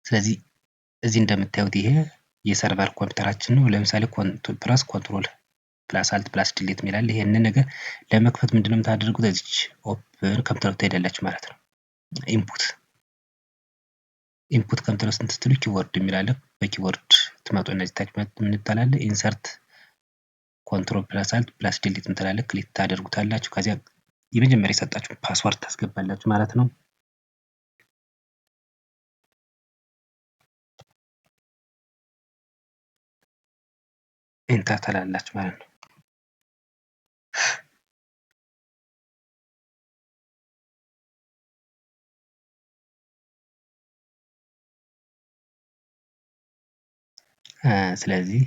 ስለዚህ እዚህ እንደምታዩት ይሄ የሰርቨር ኮምፒውተራችን ነው። ለምሳሌ ፕላስ ኮንትሮል ፕላስ አልት ፕላስ ዲሊት የሚላል ይሄንን ነገር ለመክፈት ምንድነው የምታደርጉት? እዚች ኦፕን ከምትለው ትሄዳላችሁ ማለት ነው። ኢንፑት ከምትለው ስትሉ ኪቦርድ የሚላለ በኪቦርድ ትመጡ እነዚህ ታች ምን ይባላል? ኢንሰርት ኮንትሮል ፕላስ አልት ፕላስ ዲሊት እንትላለ ክሊክ ታደርጉታላችሁ። ከዚያ የመጀመሪያ የሰጣችሁ ፓስወርድ ታስገባላችሁ ማለት ነው። ኢንተር ትላላችሁ ማለት ነው። ስለዚህ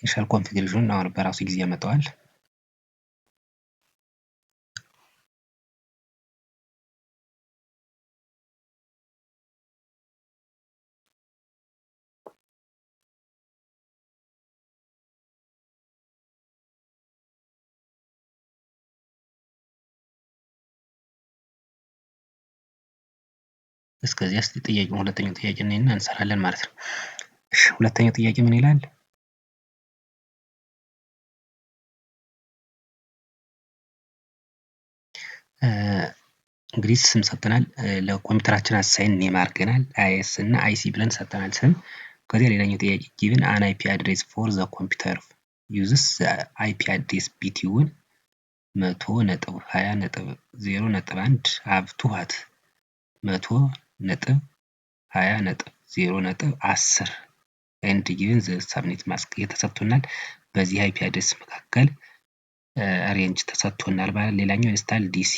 ኢኒሻል ኮንፊግሬሽኑን አሁን በራሱ ጊዜ ያመጣዋል። እስከዚህ እስቲ ጥያቄው ሁለተኛው ጥያቄ እና እንሰራለን ማለት ነው። እሺ ሁለተኛው ጥያቄ ምን ይላል? እንግዲህ ስም ሰጥተናል። ለኮምፒውተራችን አሳይን ኔም አድርገናል። አይኤስ እና አይሲ ብለን ሰጥተናል ስም። ከዚያ ሌላኛው ጥያቄ ጊቭን አን አይፒ አድሬስ ፎር ዘ ኮምፒውተር ዩዝስ አይፒ አድሬስ ቢቲውን 100.20.0.1 አፕ ቱ ዋት 100.20.0.10 ኤንድ ጊቭን ዘ ሰብኔት ማስክ የተሰጥቶናል። በዚህ አይፒ አድሬስ መካከል ሬንጅ ተሰጥቶናል ማለት። ሌላኛው ኢንስታል ዲሲ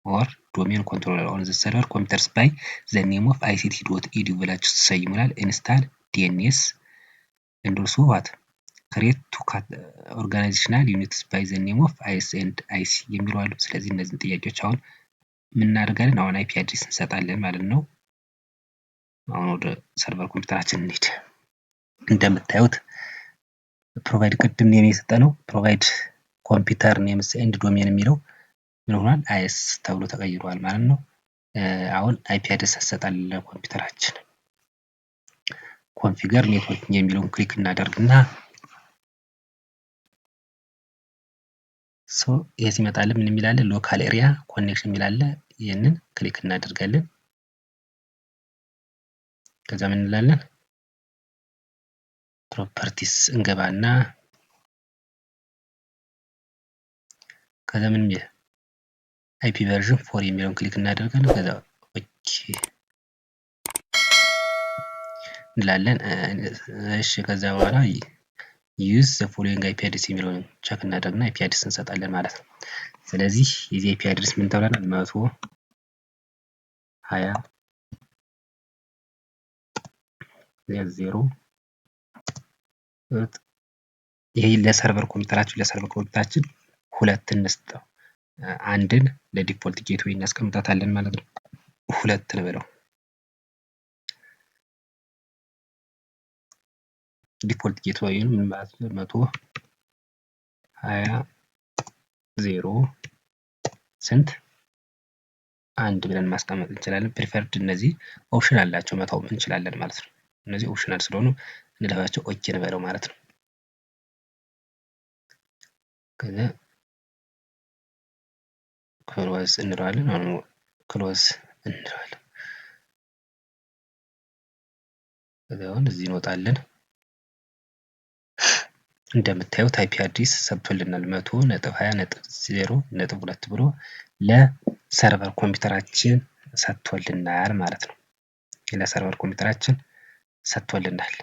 ኦር ዶሜን ኮንትሮለር ኦን ዘ ሰርቨር ኮምፒውተርስ ባይ ዘ ኔም ኦፍ ict.edu ብላችሁ ትሰይሙናል። ኢንስታል ዲኤንኤስ ኤንድ ኦልሶ ዋት ክሬት ቱ ኦርጋናይዜሽናል ዩኒትስ ባይ ዘ ኔም ኦፍ አይኤስ ኤንድ አይሲ የሚሉ አሉ። ስለዚህ እነዚህን ጥያቄዎች አሁን የምናደርጋለን አሁን አይፒ አድሬስ እንሰጣለን ማለት ነው። አሁን ወደ ሰርቨር ኮምፒውተራችን እንሂድ። እንደምታዩት ፕሮቫይድ ቅድም ኔም የሰጠነው ፕሮቫይድ ኮምፒውተር ኔምስ ኤንድ ዶሜን የሚለው ምን ሆኗል? አይኤስ ተብሎ ተቀይሯል ማለት ነው። አሁን አይፒ አድሬስ እንሰጣለን ለኮምፒውተራችን። ኮንፊገር ኔትወርኪንግ የሚለውን ክሊክ እናደርግና ይሄ ሲመጣልን ምን የሚላለ ሎካል ኤሪያ ኮኔክሽን የሚላለ ይህንን ክሊክ እናደርጋለን። ከዛ ምን እንላለን ፕሮፐርቲስ እንገባና ከዛ ምን የሚል አይፒ ቨርዥን 4 የሚለውን ክሊክ እናደርጋለን። ከዛ ኦኬ እንላለን። እሺ ከዛ በኋላ ዩዝ ዘ ፎሎዊንግ አይፒ አድሬስ የሚለውን ቸክ እናደርግና አይፒ አድሬስ እንሰጣለን ማለት ነው። ስለዚህ የዚህ አይፒ አድሬስ ምን ተብለናል? 120.0 ይሄ ለሰርቨር ኮምፒውተራችን ሁለት እንስጠው። አንድን ለዲፎልት ጌትዌይ እናስቀምጣታለን ማለት ነው። ሁለት እንበለው ዲፎልት ጌትዌይን ምን ማለት ነው? 120.0 ስንት አንድ ብለን ማስቀመጥ እንችላለን። ፕሪፈርድ እነዚህ ኦፕሽን አላቸው መተው እንችላለን ማለት ነው። እነዚህ ኦፕሽናል ስለሆኑ እንለፋቸው ኦኬ እንበለው ማለት ነው። ከዛ ክሎዝ እንለዋለን። አሁን ክሎዝ እንለዋለን። ከዛ አሁን እዚህ እንወጣለን። እንደምታዩት አይፒ አድሬስ ሰጥቶልናል 100.20.0.2 ብሎ ለሰርቨር ኮምፒውተራችን ሰጥቶልናል ማለት ነው። ለሰርቨር ኮምፒውተራችን ሰጥቶልናል።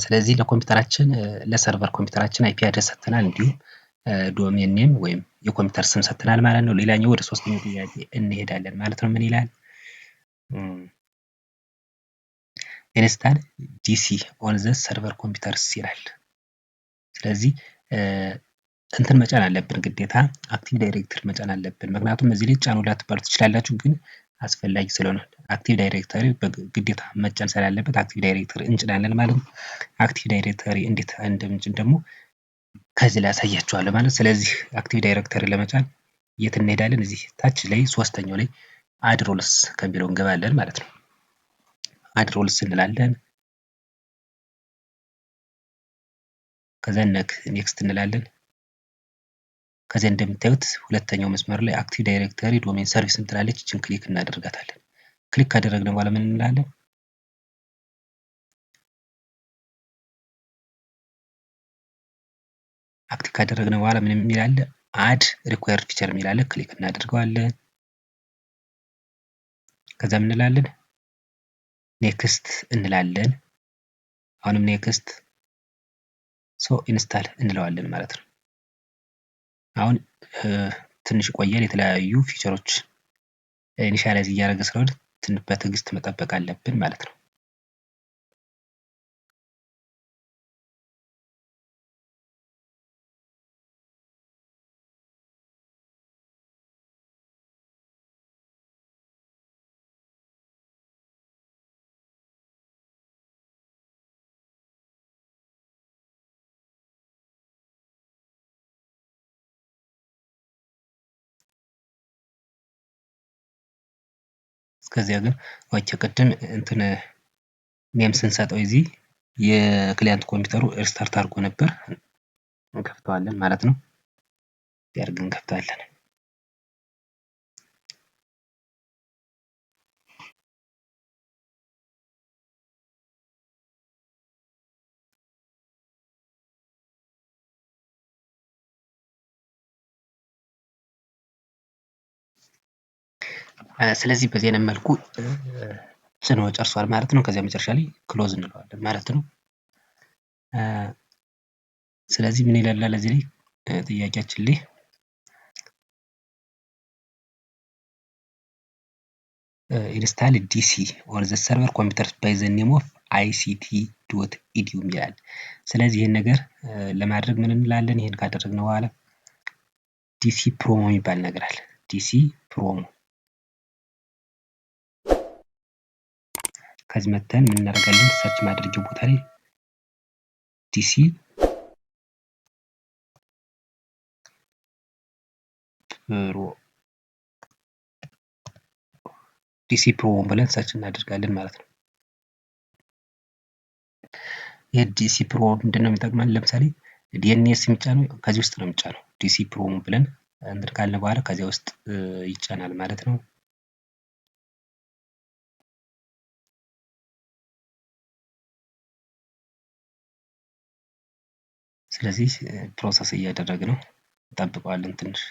ስለዚህ ለኮምፒውተራችን ለሰርቨር ኮምፒውተራችን አይፒ አድሬስ ሰጥተናል፣ እንዲሁም ዶሜን ኔም ወይም የኮምፒውተር ስም ሰጥተናል ማለት ነው። ሌላኛው ወደ ሶስተኛው ጥያቄ እንሄዳለን ማለት ነው። ምን ይላል? ኢንስታል ዲሲ ኦን ዘ ሰርቨር ኮምፒውተርስ ይላል። ስለዚህ እንትን መጫን አለብን ግዴታ አክቲቭ ዳይሬክተሪ መጫን አለብን። ምክንያቱም እዚህ ላይ ጫኑ ላትባሉ ትችላላችሁ፣ ግን አስፈላጊ ስለሆነ አክቲቭ ዳይሬክተሪ ግዴታ መጫን ስላለበት አክቲቭ ዳይሬክተሪ እንጭናለን ማለት ነው። አክቲቭ ዳይሬክተሪ እንዴት እንደምንጭን ደግሞ ከዚህ ላይ አሳያችኋለሁ ማለት። ስለዚህ አክቲቭ ዳይሬክተሪ ለመጫን የት እንሄዳለን? እዚህ ታች ላይ ሶስተኛው ላይ አድ ሮልስ ከሚለው እንገባለን ማለት ነው። አድ ሮልስ እንላለን። ከዛ ኔክስት እንላለን። ከዚያ እንደምታዩት ሁለተኛው መስመር ላይ አክቲቭ ዳይሬክተሪ ዶሜን ሰርቪስ እንትላለች። እችን ክሊክ እናደርጋታለን። ክሊክ ካደረግን በኋላ ምን እንላለን? አክቲቭ ካደረግን በኋላ ምን የሚል አለ? አድ ሪኳየርድ ፊቸር የሚል አለ። ክሊክ እናደርገዋለን። ከዛ ምን እንላለን? ኔክስት እንላለን። አሁንም ኔክስት ኢንስታል እንለዋለን ማለት ነው። አሁን ትንሽ ቆየን። የተለያዩ ፊቸሮች ኢኒሻላይዝ እያደረገ ስለሆነ ትንሽ በትዕግስት መጠበቅ አለብን ማለት ነው። እስከዚያ ግን ቅድም እንትን ኔም ስንሰጠው እዚህ የክሊያንት ኮምፒውተሩ ሪስታርት አድርጎ ነበር። እንከፍተዋለን ማለት ነው። ያርግ እንከፍታለን። ስለዚህ በዚህ አይነት መልኩ ጭኖ ጨርሷል ማለት ነው። ከዚያ መጨረሻ ላይ ክሎዝ እንለዋለን ማለት ነው። ስለዚህ ምን ይላል እዚህ ላይ ጥያቄያችን ላይ ኢንስታል ዲሲ ኦን ዘ ሰርቨር ኮምፒውተር ባይ ዘ ኔም ኦፍ ict.edu ይላል። ስለዚህ ይህን ነገር ለማድረግ ምን እንላለን? ይህን ካደረግን በኋላ ዲሲ ፕሮሞ የሚባል ነገር አለ። ዲሲ ፕሮሞ ከዚህ መተን ምን እናደርጋለን? ሰርች ማድረጊያው ቦታ ላይ ዲሲ ፕሮ ብለን ሰርች እናደርጋለን ማለት ነው። የዲሲ ፕሮ ምንድነው የሚጠቅመን? ለምሳሌ ዲኤንኤስ የሚጫነው ከዚህ ውስጥ ነው የሚጫነው። ዲሲ ፕሮ ብለን እንትን ካልን በኋላ ከዚያ ውስጥ ይጫናል ማለት ነው። ስለዚህ ፕሮሰስ እያደረገ ነው። እንጠብቀዋለን ትንሽ።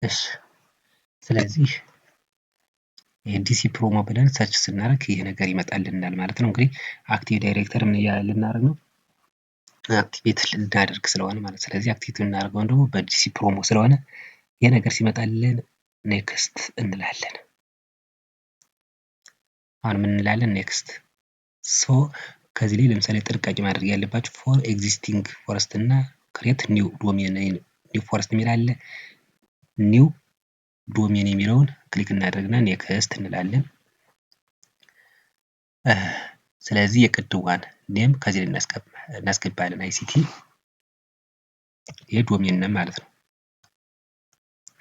እሺ ስለዚህ ዲሲ ፕሮሞ ብለን ሰርች ስናደርግ ይሄ ነገር ይመጣልናል ማለት ነው። እንግዲህ አክቲቭ ዳይሬክተር ምን ልናደርግ ነው? አክቲቬት ልናደርግ ስለሆነ ማለት። ስለዚህ አክቲቬት ልናደርገው ደግሞ በዲሲ ፕሮሞ ስለሆነ ይሄ ነገር ሲመጣልን ኔክስት እንላለን። አሁን ምን እንላለን? ኔክስት። ከዚህ ላይ ለምሳሌ ጥንቃቄ ማድረግ ያለባችሁ ፎር ኤግዚስቲንግ ፎረስት እና ክሬት ኒው ዶሜን ኒው ፎረስት የሚል አለ። ኒው ዶሜን የሚለውን ክሊክ እናደርግና ኔክስት እንላለን። ስለዚህ የቅድዋን ኔም ከዚህ ላይ እናስገባለን። አይሲቲ ይሄ ዶሜን ነም ማለት ነው።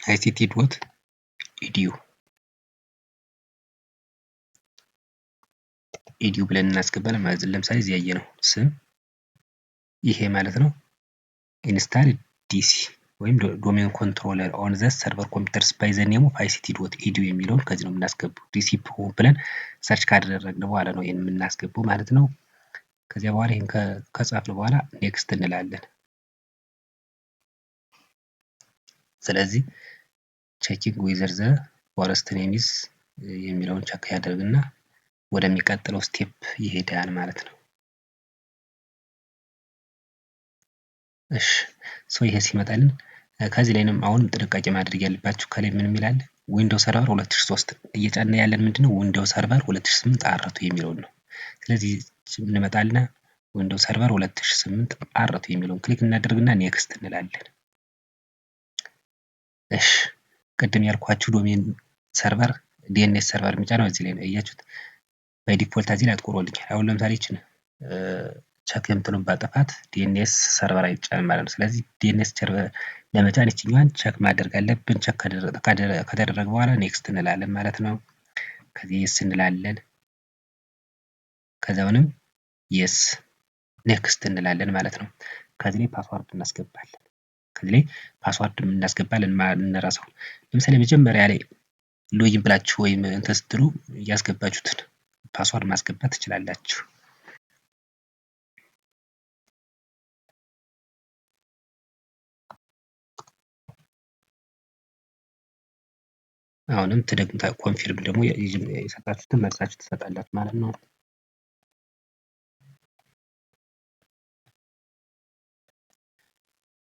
ict.edu ኢዲዩ ብለን እናስገባለን ማለት ነው። ለምሳሌ እዚህ ያየ ነው ስም ይሄ ማለት ነው። ኢንስታል ዲሲ ወይም ዶሜን ኮንትሮለር ኦን ዘ ሰርቨር ኮምፒውተርስ ባይ ዘ ኔም ኦፍ ict.edu የሚለውን ከዚህ ነው የምናስገባው። ዲሲ ፕሮ ብለን ሰርች ካደረግን በኋላ ነው ይሄን የምናስገባው ማለት ነው። ከዚያ በኋላ ይሄን ከጻፍን በኋላ ኔክስት እንላለን። ስለዚህ ቼኪንግ ዌዘር ዘ ፎረስት ኔም ኢዝ የሚለውን ቸክ ያደርግና ወደሚቀጥለው ስቴፕ ይሄዳል ማለት ነው። እሺ ይሄ ሲመጣልን ከዚህ ላይንም አሁንም ጥንቃቄ ማድረግ ያለባችሁ ከላይ ምን የሚላል ዊንዶው ሰርቨር 2003 እየጫነ ያለን ምንድነው ዊንዶው ሰርቨር 2008 አርቱ የሚለውን ነው። ስለዚህ እንመጣልና ዊንዶውስ ሰርቨር 2008 አርቱ የሚለውን ክሊክ እናደርግና ኔክስት እንላለን። እሺ ቅድም ያልኳችሁ ዶሜን ሰርቨር ዲኤንኤስ ሰርቨር የሚጫነው እዚህ ላይ ነው። እያችሁት በዲፎልት እዚህ ላይ አጥቁሮልኛል። አሁን ለምሳሌ ይችን ቸክ የምትሉን ባጠፋት ዲኤንኤስ ሰርቨር አይጫንም ማለት ነው። ስለዚህ ዲኤንኤስ ሰርቨር ለመጫን ይችኛዋን ቸክ ማድረግ አለብን። ቸክ ከተደረገ በኋላ ኔክስት እንላለን ማለት ነው። ከዚህ የስ እንላለን። ከዛውንም የስ ኔክስት እንላለን ማለት ነው። ከዚህ ላይ ፓስዋርድ እናስገባለን። ከዚህ ላይ ፓስዋርድ እናስገባለን እንረሳው። ለምሳሌ መጀመሪያ ላይ ሎጊን ብላችሁ ወይም እንትን ስትሉ ያስገባችሁትን ፓስዋርድ ማስገባት ትችላላችሁ። አሁንም ትደግሙታ ኮንፊርም ደግሞ የሰጣችሁትን መልሳችሁ ትሰጣላችሁ ማለት ነው።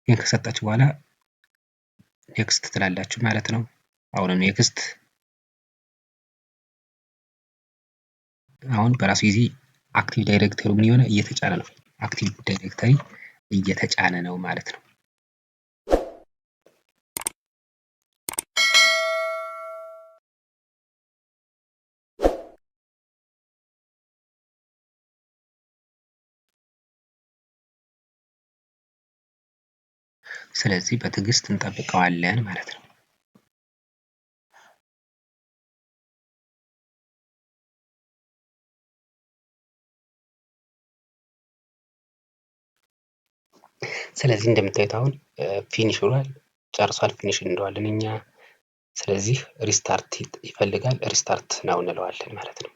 ይህን ከሰጣችሁ በኋላ ኔክስት ትላላችሁ ማለት ነው። አሁንም ኔክስት። አሁን በራሱ ጊዜ አክቲቭ ዳይሬክተሪ ምን የሆነ እየተጫነ ነው። አክቲቭ ዳይሬክተሪ እየተጫነ ነው ማለት ነው። ስለዚህ በትዕግስት እንጠብቀዋለን ማለት ነው። ስለዚህ እንደምታዩት አሁን ፊኒሽ ብሏል፣ ጨርሷል። ፊኒሽ እንለዋለን እኛ። ስለዚህ ሪስታርት ይፈልጋል። ሪስታርት ነው እንለዋለን ማለት ነው።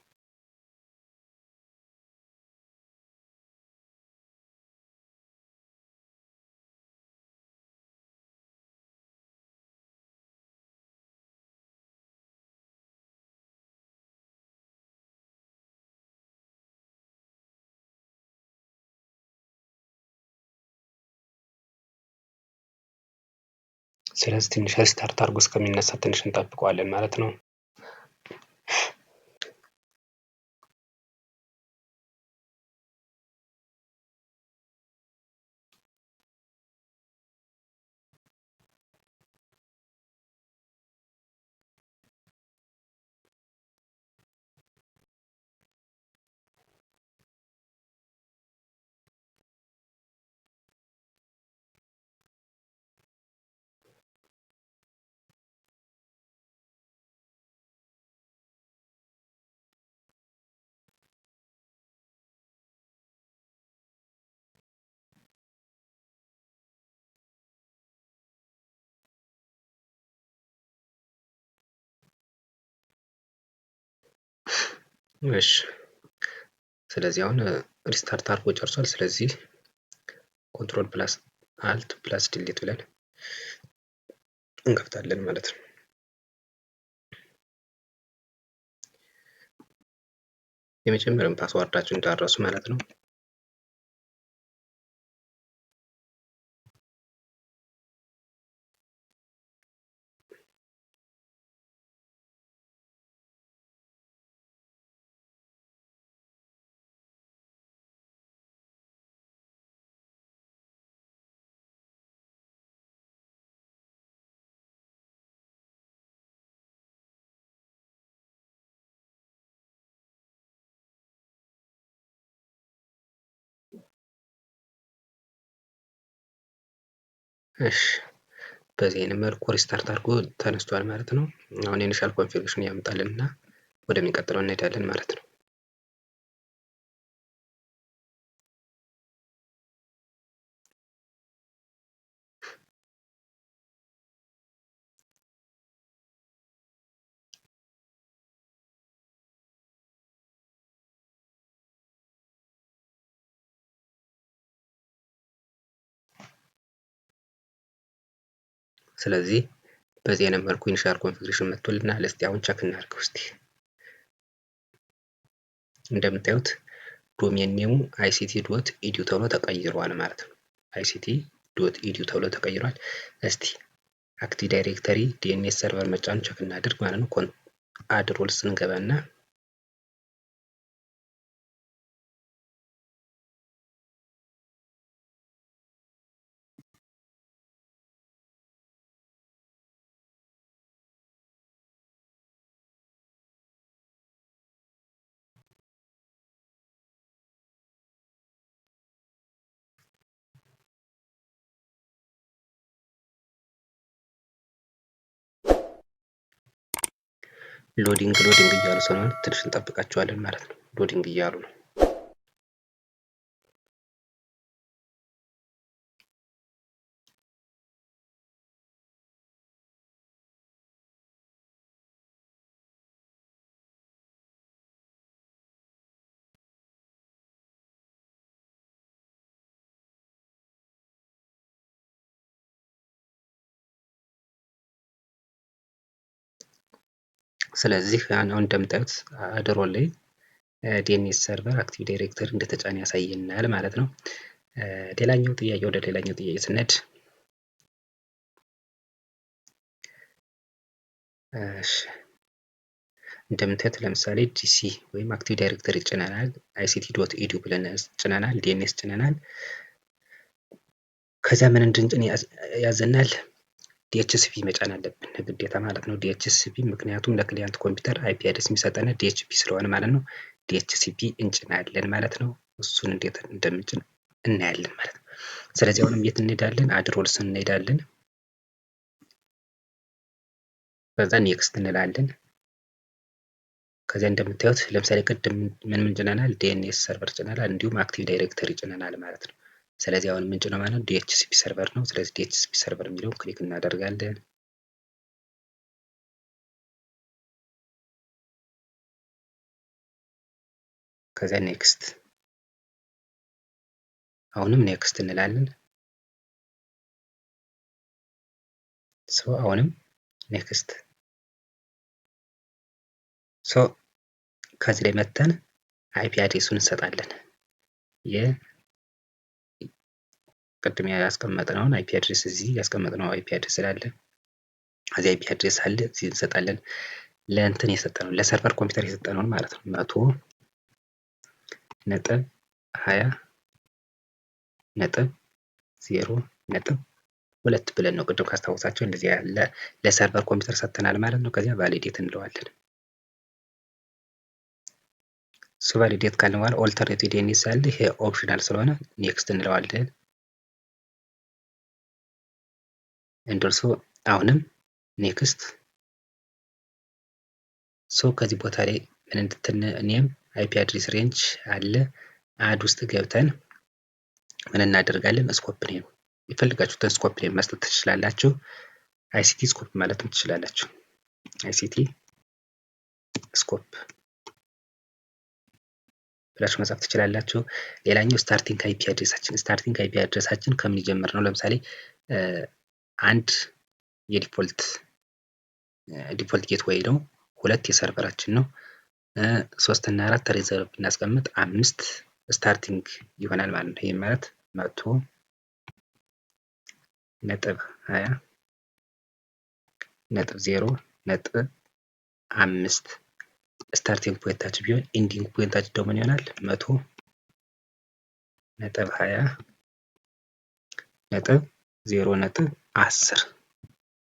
ስለዚህ ትንሽ ሪስታርት አድርጎ እስከሚነሳ ትንሽ እንጠብቀዋለን ማለት ነው። እሺ ስለዚህ አሁን ሪስታርት አድርጎ ጨርሷል። ስለዚህ ኮንትሮል ፕላስ አልት ፕላስ ዲሊት ብለን እንከፍታለን ማለት ነው። የመጀመሪያውን ፓስዋርዳችሁን እንዳትረሱ ማለት ነው። እሺ በዚህ አይነት መልኩ ሪስታርት አድርጎ ተነስቷል ማለት ነው። አሁን ኢኒሻል ኮንፊግሬሽን ያመጣልንና ወደሚቀጥለው እንሄዳለን ማለት ነው። ስለዚህ በዚህ አይነት መልኩ ኢኒሻል ኮንፊግሬሽን መጥቶልናል። እስቲ አሁን ቸክ እናድርገው እስቲ። እንደምታዩት ዶሜን ኔሙ ict.edu ተብሎ ተቀይሯል ማለት ነው። ict.edu ተብሎ ተቀይሯል። እስቲ አክቲቭ ዳይሬክተሪ ዲኤንኤስ ሰርቨር መጫን ቸክ እናድርግ ማለት ነው። አድ ሮልስ እንገባና ሎዲንግ እያሉ ስለሆነ ትንሽ እንጠብቃቸዋለን ማለት ነው። ሎዲንግ እያሉ ነው። ስለዚህ አሁን እንደምታዩት አድሮ ላይ ዲኤንኤስ ሰርቨር አክቲቭ ዳይሬክተሪ እንደተጫነ ያሳየናል ማለት ነው። ሌላኛው ጥያቄ ወደ ሌላኛው ጥያቄ ስንሄድ እንደምታዩት ለምሳሌ ዲሲ ወይም አክቲቭ ዳይሬክተሪ ጭነናል፣ አይሲቲ ዶት ኢዱ ብለን ጭነናል፣ ዲኤንኤስ ጭነናል። ከዚያ ምን እንድንጭን ያዘናል? ዲኤችሲፒ መጫን አለብን ግዴታ ማለት ነው። ዲኤችሲፒ ምክንያቱም ለክሊያንት ኮምፒውተር አይፒ አድሬስ የሚሰጠን ዲኤችሲፒ ስለሆነ ማለት ነው። ዲኤችሲፒ እንጭናለን ማለት ነው። እሱን እንዴት እንደምንጭን እናያለን ማለት ነው። ስለዚህ አሁንም የት እንሄዳለን? አድሮልስ እንሄዳለን። ከዛ ኔክስት እንላለን። ከዚያ እንደምታዩት ለምሳሌ ቅድም ምን ጭነናል? ዲኤንኤስ ሰርቨር ጭነናል፣ እንዲሁም አክቲቭ ዳይሬክተሪ ጭነናል ማለት ነው። ስለዚህ አሁን የምንጭነው ማለት ነው ዲኤችሲፒ ሰርቨር ነው። ስለዚህ ዲኤችሲፒ ሰርቨር የሚለውን ክሊክ እናደርጋለን። ከዚያ ኔክስት፣ አሁንም ኔክስት እንላለን። አሁንም ኔክስት። ከዚህ ላይ መተን አይፒ አድሬሱን እንሰጣለን። ቅድም ያስቀመጥነውን አይፒ አድሬስ እዚህ ያስቀመጥነው አይፒ አድሬስ ስላለ እዚህ አይፒ አድሬስ አለ እዚህ እንሰጣለን። ለእንትን የሰጠነው ለሰርቨር ኮምፒውተር የሰጠነውን ማለት ነው 100.20.0.2 ብለን ነው ቅድም ካስታወሳቸው እንደዚህ ያለ ለሰርቨር ኮምፒውተር ሰጥተናል ማለት ነው። ከዚያ ቫሊዴት እንለዋለን። ቫሊዴት ካልን በኋላ ኦልተርኔቲቭ ዲኤንኤስ አለ። ይሄ ኦፕሽናል ስለሆነ ኔክስት እንለዋለን። እንደርሶ አሁንም ኔክስት። ከዚህ ቦታ ላይ ምን እንድትን ኔም አይፒ አድሬስ ሬንጅ አለ። አድ ውስጥ ገብተን ምን እናደርጋለን? ስኮፕ ኔም የፈልጋችሁትን ስኮፕ ኔም መስጠት ትችላላችሁ። አይሲቲ ስኮፕ ማለትም ትችላላችሁ። አይሲቲ ስኮፕ ብላችሁ መጻፍ ትችላላችሁ። ሌላኛው ስታርቲንግ አይፒ አድሬሳችን። ስታርቲንግ አይፒ አድሬሳችን ከምን ይጀምር ነው? ለምሳሌ አንድ የዲፎልት ጌትዌይ ነው። 2 የሰርቨራችን ነው። 3 እና 4 ሪዘርቭ ብናስቀምጥ 5 ስታርቲንግ ይሆናል ማለት ነው። ይሄ ማለት 100.0.5 ስታርቲንግ ፖይንታችን ቢሆን ኢንዲንግ ፖይንታችን ደግሞ ምን ይሆናል? 100.20.10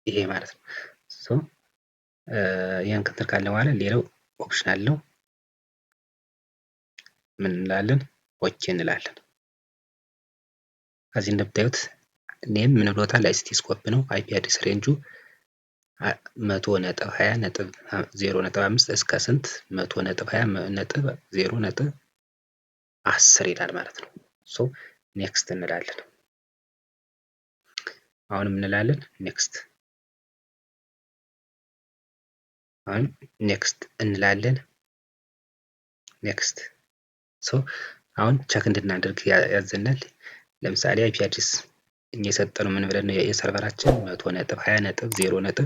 ይሄ ማለት ነው። ይህን ክትል ካለ በኋላ ሌላው ኦፕሽናል ነው። ምን እንላለን? ኦኬ እንላለን። ከዚህ እንደምታዩት ኔም ምን ብሎታል? አይሲቲ ስኮፕ ነው። አይፒ አድሬስ ሬንጁ 100.20.0.5 እስከ ስንት? 100.20.0.10 ይላል ማለት ነው። ኔክስት እንላለን። አሁንም እንላለን ኔክስት። አሁን ኔክስት እንላለን። ኔክስት። አሁን ቸክ እንድናደርግ ያዘናል። ለምሳሌ አይፒ አድሬስ እኛ የሰጠነው ምን ብለን ነው? የሰርቨራችን 100.20.0.2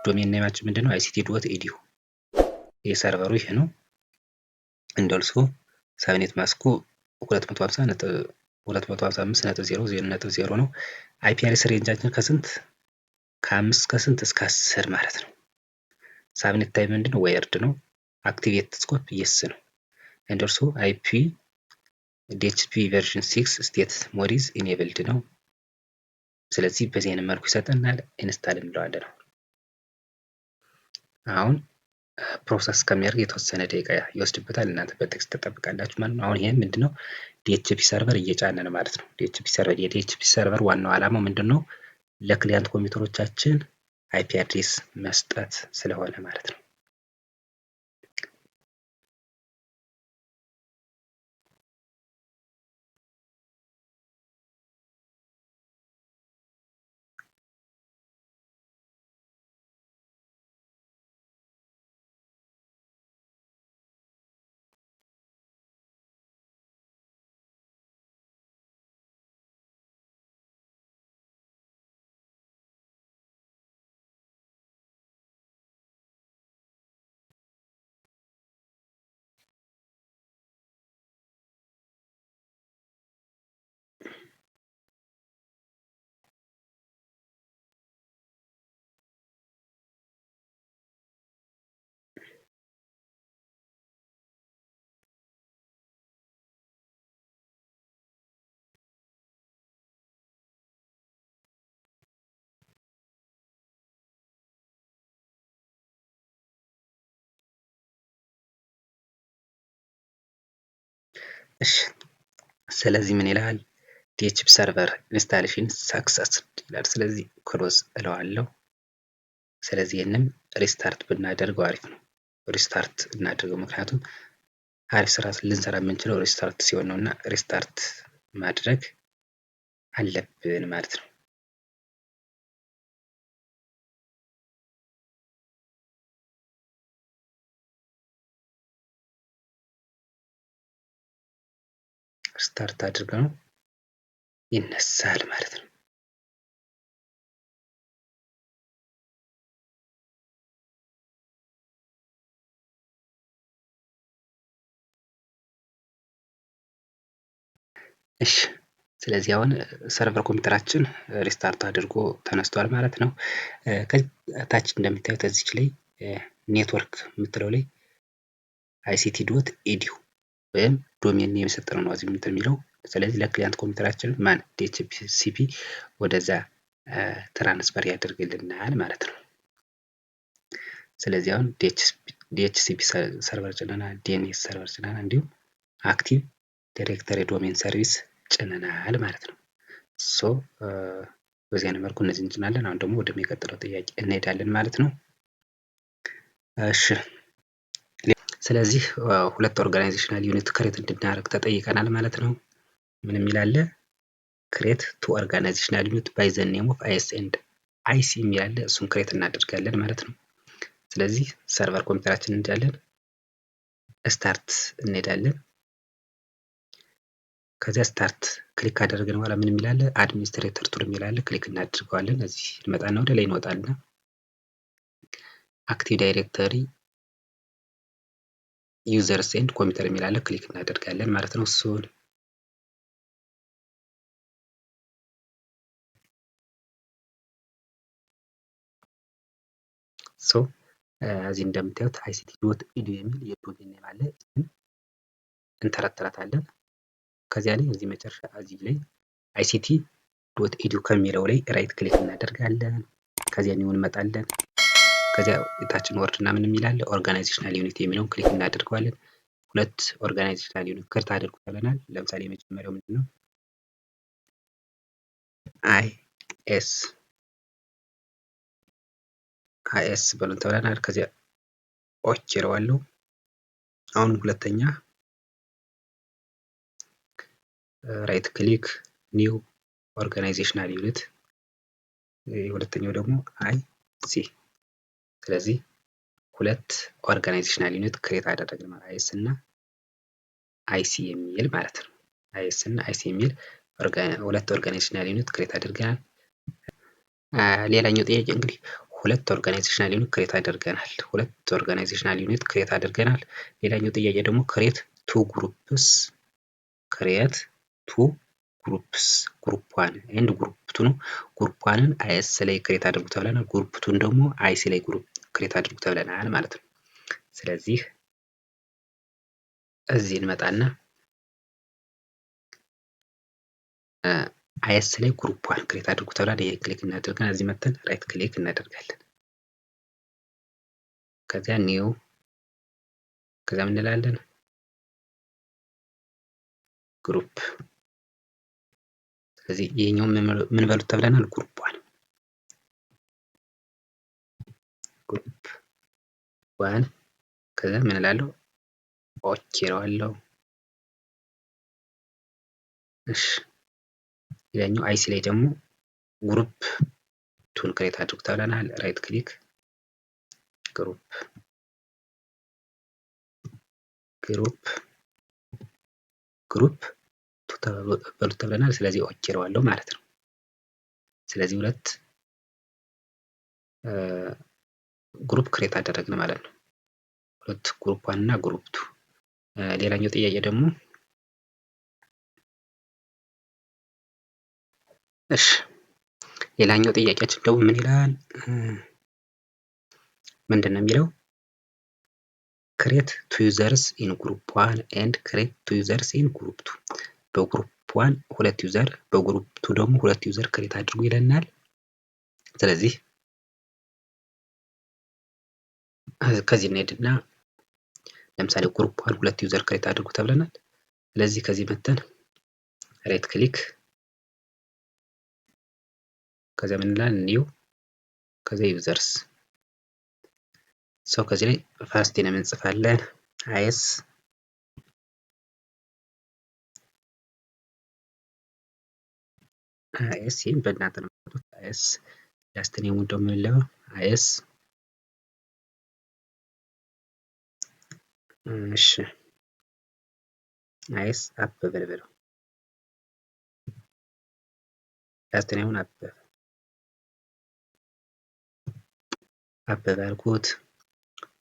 ዶሜን ኔማችን ምንድነው? አይሲቲ ዶት ኢዲዩ የሰርቨሩ ይሄ ነው። እንደልሶ ሳብኔት ማስኩ 255.0.0.0 ነው። አይፒ አድሬስ ሬንጃችን ከስንት? ከ5 እስከ ስንት? እስከ 10 ማለት ነው። ሳብኔት ታይፕ ምንድነው? ወይርድ ነው። አክቲቬት ስኮፕ የስ ነው። እንደርሶ አይፒ ዲኤችሲፒ ቨርዥን 6 ስቴት ሞዲዝ ኢኔብልድ ነው። ስለዚህ በዚህ አይነት መልኩ ይሰጠናል። ኢንስታል እንለዋለን። አሁን ፕሮሰስ ከሚያደርግ የተወሰነ ደቂቃ ይወስድበታል። እናንተ በቴክስት ተጠብቃላችሁ ማለት ነው። አሁን ይሄ ምንድነው? ዲኤችሲፒ ሰርቨር እየጫነ ነው ማለት ነው። የዲኤችሲፒ ሰርቨር ዋናው ዓላማው ምንድነው? ለክሊያንት ኮምፒውተሮቻችን አይፒ አድሬስ መስጠት ስለሆነ ማለት ነው። እሺ ስለዚህ ምን ይላል? ዲኤችፒ ሰርቨር ኢንስታሌሽን ሳክሰስ ይላል። ስለዚህ ክሎዝ እለዋለሁ። ስለዚህ ይህንን ሪስታርት ብናደርገው አሪፍ ነው። ሪስታርት እናድርገው፣ ምክንያቱም አሪፍ ስራ ልንሰራ የምንችለው ሪስታርት ሲሆን ነው እና ሪስታርት ማድረግ አለብን ማለት ነው። ስታርት አድርገው ይነሳል ማለት ነው። እሺ ስለዚህ አሁን ሰርቨር ኮምፒውተራችን ሪስታርት አድርጎ ተነስቷል ማለት ነው። ከዚህ ታች እንደምታዩት እዚች ላይ ኔትወርክ የምትለው ላይ አይሲቲ ዶት ኢዲዩ ወይም ዶሜን ኔም የሰጠነው ነው እዚህ የሚለው። ስለዚህ ለክሊያንት ኮምፒውተራችን ማን ዲኤችሲፒ ወደዛ ትራንስፈር ያደርግልናል ማለት ነው። ስለዚህ አሁን ዲኤችሲፒ ሰርቨር ጭነናል፣ ዲኤንኤስ ሰርቨር ጭነናል፣ እንዲሁም አክቲቭ ዳይሬክተሪ ዶሜን ሰርቪስ ጭነናል ማለት ነው። ሶ በዚህ አይነት መልኩ እነዚህ እንጭናለን። አሁን ደግሞ ወደሚቀጥለው ጥያቄ እንሄዳለን ማለት ነው። እሺ ስለዚህ ሁለት ኦርጋናይዜሽናል ዩኒት ክሬት እንድናደርግ ተጠይቀናል ማለት ነው። ምን የሚል አለ? ክሬት ቱ ኦርጋናይዜሽናል ዩኒት ባይ ዘ ኔም ኦፍ አይኤስ ኤንድ አይሲ የሚል አለ። እሱን ክሬት እናደርጋለን ማለት ነው። ስለዚህ ሰርቨር ኮምፒውተራችን እንሄዳለን፣ ስታርት እንሄዳለን። ከዚያ ስታርት ክሊክ ካደረግን በኋላ ምን የሚል አለ? አድሚኒስትሬተር ቱል የሚል አለ። ክሊክ እናድርገዋለን። እዚህ እንመጣና ወደ ላይ እንወጣልና አክቲቭ ዳይሬክተሪ ዩዘርስ ኤንድ ኮምፒውተር የሚል አለ። ክሊክ እናደርጋለን ማለት ነው። እሱን እዚህ እንደምታዩት አይሲቲ ዶት ኢዱ የሚል የዶሜን ኔም አለ። እንተረትራታለን። ከዚያ ላይ እዚህ መጨረሻ እዚህ ላይ አይሲቲ ዶት ኢዱ ከሚለው ላይ ራይት ክሊክ እናደርጋለን። ከዚያ ኒው እንመጣለን። ከዚያ የታችን ወርድና ምን የሚል አለ? ኦርጋናይዜሽናል ዩኒት የሚለውን ክሊክ እናደርገዋለን። ሁለት ኦርጋናይዜሽናል ዩኒት ክሬት አድርጉ ተብለናል። ለምሳሌ የመጀመሪያው ምንድን ነው? አይኤስ በሉን ተብለናል። ከዚያ ኦኬ እለዋለሁ። አሁን ሁለተኛ ራይት ክሊክ ኒው ኦርጋናይዜሽናል ዩኒት፣ ሁለተኛው ደግሞ አይሲ። ስለዚህ ሁለት ኦርጋናይዜሽናል ዩኒት ክሬት አደረግን ማለት አይኤስ እና አይሲ የሚል ማለት ነው። አይኤስ እና አይሲ የሚል ሁለት ኦርጋናይዜሽናል ዩኒት ክሬት አድርገናል። ሌላኛው ጥያቄ እንግዲህ ሁለት ኦርጋናይዜሽናል ዩኒት ክሬት አድርገናል። ሌላኛው ጥያቄ ደግሞ ክሬት ቱ ግሩፕስ ግሩፕ ዋን ኤንድ ግሩፕ ቱ ነው። ግሩፕ ዋንን አይኤስ ላይ ክሬት አድርጉ ተብለናል። ግሩፕ ቱን ደግሞ አይሲ ላይ ክሬት አድርጉ ተብለናል ማለት ነው። ስለዚህ እዚህ እንመጣና አይኤስ ላይ ግሩፕ ዋን ክሬት አድርጉ ተብለናል። ይሄ ክሊክ እናደርጋለን። እዚህ መተን ራይት ክሊክ እናደርጋለን። ከዚያ ኒው፣ ከዚያ ምን እንላለን? ግሩፕ። ስለዚህ ይሄኛው ምን በሉት ተብለናል? ግሩፕ ዋን። ግሩፕ ዋን ከዛ ምን እላለሁ ኦኬ እለዋለሁ። እሺ ሌላኛው አይሲ ላይ ደግሞ ግሩፕ ቱን ክሬት አድርጉ ተብለናል። ራይት ክሊክ ግሩፕ ቱ በሉት ተብለናል። ስለዚህ ኦኬ እለዋለሁ ማለት ነው። ስለዚህ ሁለት ግሩፕ ክሬት አደረግን ማለት ነው። ሁለት ግሩፕ ዋን እና ግሩፕ ቱ። ሌላኛው ጥያቄ ደግሞ እሺ ሌላኛው ጥያቄያችን ደግሞ ምን ይላል? ምንድነው የሚለው? ክሬት ቱ ዩዘርስ ኢን ግሩፕ ዋን ኤንድ ክሬት ቱ ዩዘርስ ኢን ግሩፕ ቱ። በግሩፕ ዋን ሁለት ዩዘር በግሩፕ ቱ ደግሞ ሁለት ዩዘር ክሬት አድርጉ ይለናል። ስለዚህ ከዚህ እንሄድና ለምሳሌ ግሩፕ ዋን ሁለት ዩዘር ክሬት አድርጉ ተብለናል። ስለዚህ ከዚህ መተን ራይት ክሊክ ከዛ ምን እንላለን ኒው ከዛ ዩዘርስ ሰው ከዚህ ላይ ፈርስት ኔም እንጽፋለን አይስ ይህን በእናንተ ነው የምትወጡት። አይስ ላስት ኔሙን ደግሞ የምንለው አይስ እሺ አይስ አበበ በለው ላስት ኔሙን አበበ አልኩት።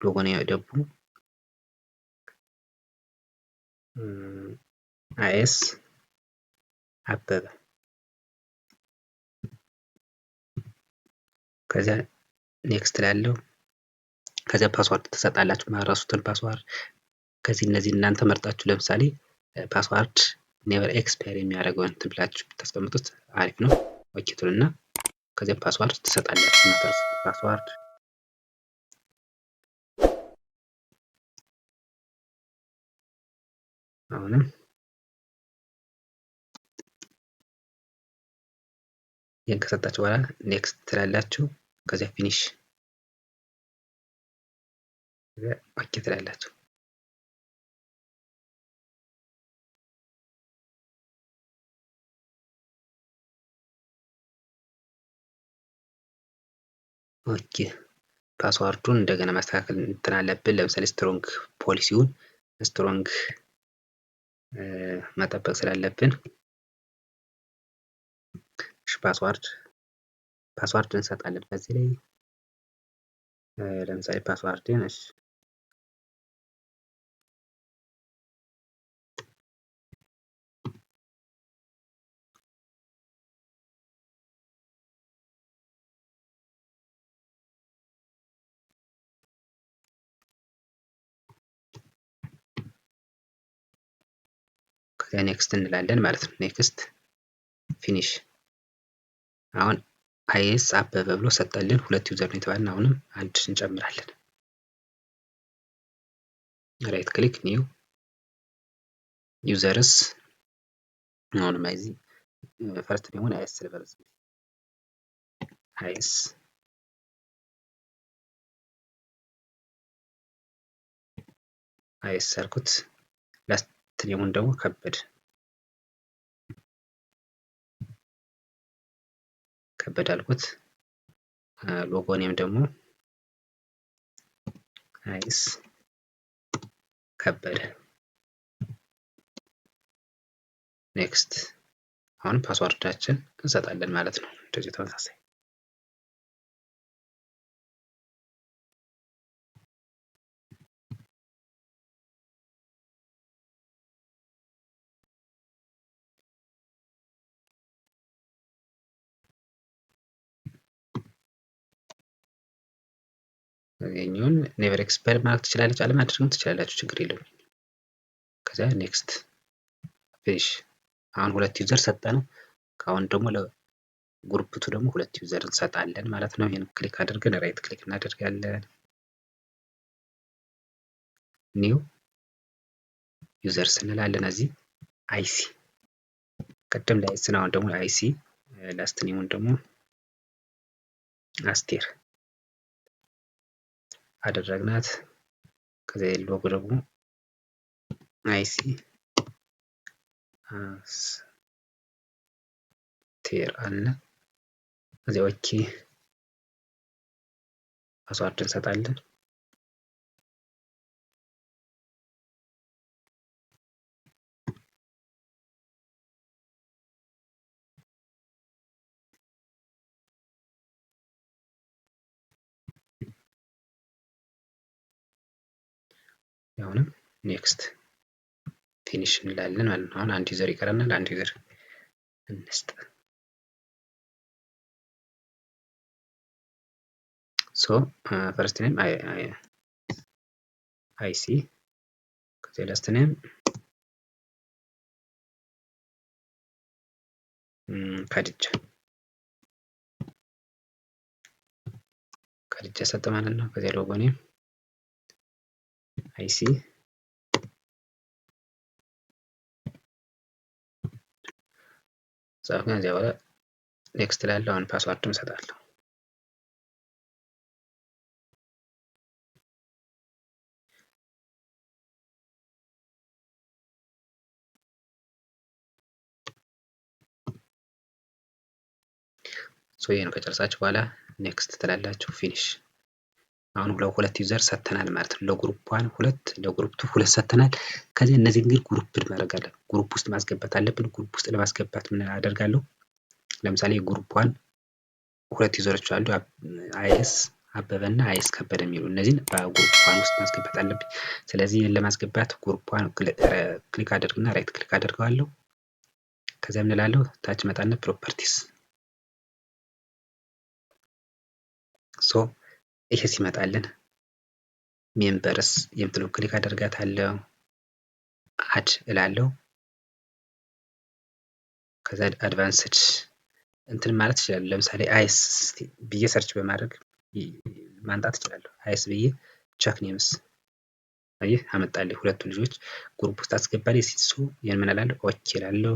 ሎጎን ደግሞ አይስ አበበ ከዛ ኔክስት ላለው ከዛ ፓስዋርድ ትሰጣላችሁ ማረሱትን ፓስዋርድ። ከዚህ እነዚህ እናንተ መርጣችሁ ለምሳሌ ፓስዋርድ ኔቨር ኤክስፓየር የሚያደርገውን እንትን ብላችሁ ብታስቀምጡት አሪፍ ነው። ኦኬ ትሉና ከዚያ ፓስዋርድ ትሰጣላችሁ ማትረሱት ፓስዋርድ። አሁንም ይህን ከሰጣችሁ በኋላ ኔክስት ትላላችሁ። ከዚያ ፊኒሽ ኦኬ ትላላችሁ። ኦኬ ፓስዋርዱን እንደገና ማስተካከል እንትን አለብን። ለምሳሌ ስትሮንግ ፖሊሲውን ስትሮንግ መጠበቅ ስላለብን ፓስዋርድ እንሰጣለን። በዚህ ላይ ለምሳሌ ፓስዋርድን እሺ ከዚያ ኔክስት እንላለን ማለት ነው። ኔክስት ፊኒሽ አሁን አይኤስ አበበ ብሎ ሰጠልን። ሁለት ዩዘር ነው የተባልን። አሁንም አንድ እንጨምራለን። ራይት ክሊክ ኒው ዩዘርስ አሁንም እዚህ ፈርስት ኔሙን አይኤስ ልበልስ አይኤስ አልኩት። ላስት ኔሙን ደግሞ ከበድ አልኩት። ሎጎ ኔም ደግሞ አይስ ከበደ። ኔክስት አሁን ፓስዋርዳችን እንሰጣለን ማለት ነው። እንደዚህ ተመሳሳይ ይሄኛውን ኔቨር ኤክስፓየር ማለት ትችላለች፣ አለማድረግም ትችላላችሁ፣ ችግር የለውም። ከዛ ኔክስት ፊኒሽ አሁን ሁለት ዩዘር ሰጠን። ከአሁን ደግሞ ለግሩፕቱ ደግሞ ሁለት ዩዘር እንሰጣለን ማለት ነው። ይሄን ክሊክ አድርገን ራይት ክሊክ እናደርጋለን። ኒው ዩዘርስ እንላለን። እዚህ አይሲ ቅድም ላይ አሁን ደግሞ አይሲ ላስት ኔሙን ደግሞ አስቴር አደረግናት። ከዚያ ሎጎ ደግሞ አይሲ አስቴር አለ። ከዚያ ኦኬ ፓስዋርድ እንሰጣለን። አሁንም ኔክስት ፊኒሽ እንላለን ማለት ነው። አሁን አንድ ዩዘር ይቀረናል። አንድ ዩዘር እንስጥ። ሶ ፈርስት ኔም አይሲ ከዚያ ላስት ኔም ከድጃ ሰጠ ማለት ነው። ከዚያ ሎጎ ኔም አይሲ ጻፍ። ከዚያ በኋላ ኔክስት ላለው አሁን ፓስዋርድ እንሰጣለሁ። ይሄን ከጨረሳችሁ በኋላ ኔክስት ትላላችሁ። ፊኒሽ። አሁን ሁለት ዩዘር ሰጥተናል ማለት ነው። ለግሩፕ 1 2 ለግሩፕ 2 2 ሰጥተናል። ከዚህ እነዚህን ግን ግሩፕ ማድረግ አለብን። ግሩፕ ውስጥ ማስገባት አለብን። ግሩፕ ውስጥ ለማስገባት ምን አደርጋለሁ? ለምሳሌ ግሩፕ 1 ሁለት ዩዘሮች አሉ፣ አይኤስ አበበና አይኤስ ከበደ የሚሉ እነዚህን በግሩፕ 1 ውስጥ ማስገባት አለብኝ። ስለዚህ ለማስገባት ግሩፕ 1 ክሊክ አድርግና ራይት ክሊክ አድርገዋለሁ። ከዚያ ምን እላለሁ? ታች መጣና ፕሮፐርቲስ። ሶ ይሄ ሲመጣልን ሜምበርስ የምትለው ክሊክ አደርጋታለሁ። አድ እላለሁ። ከዛ አድቫንስድ እንትን ማለት ይችላል። ለምሳሌ አይስ ብዬ ሰርች በማድረግ ማንጣት እችላለሁ። አይስ ብዬ ቸክ ኔምስ አየህ አመጣልኝ። ሁለቱ ልጆች ግሩፕ ውስጥ አስገባልኝ። ሲሱ ይሄን ምን እላለሁ? ኦኬ እላለሁ።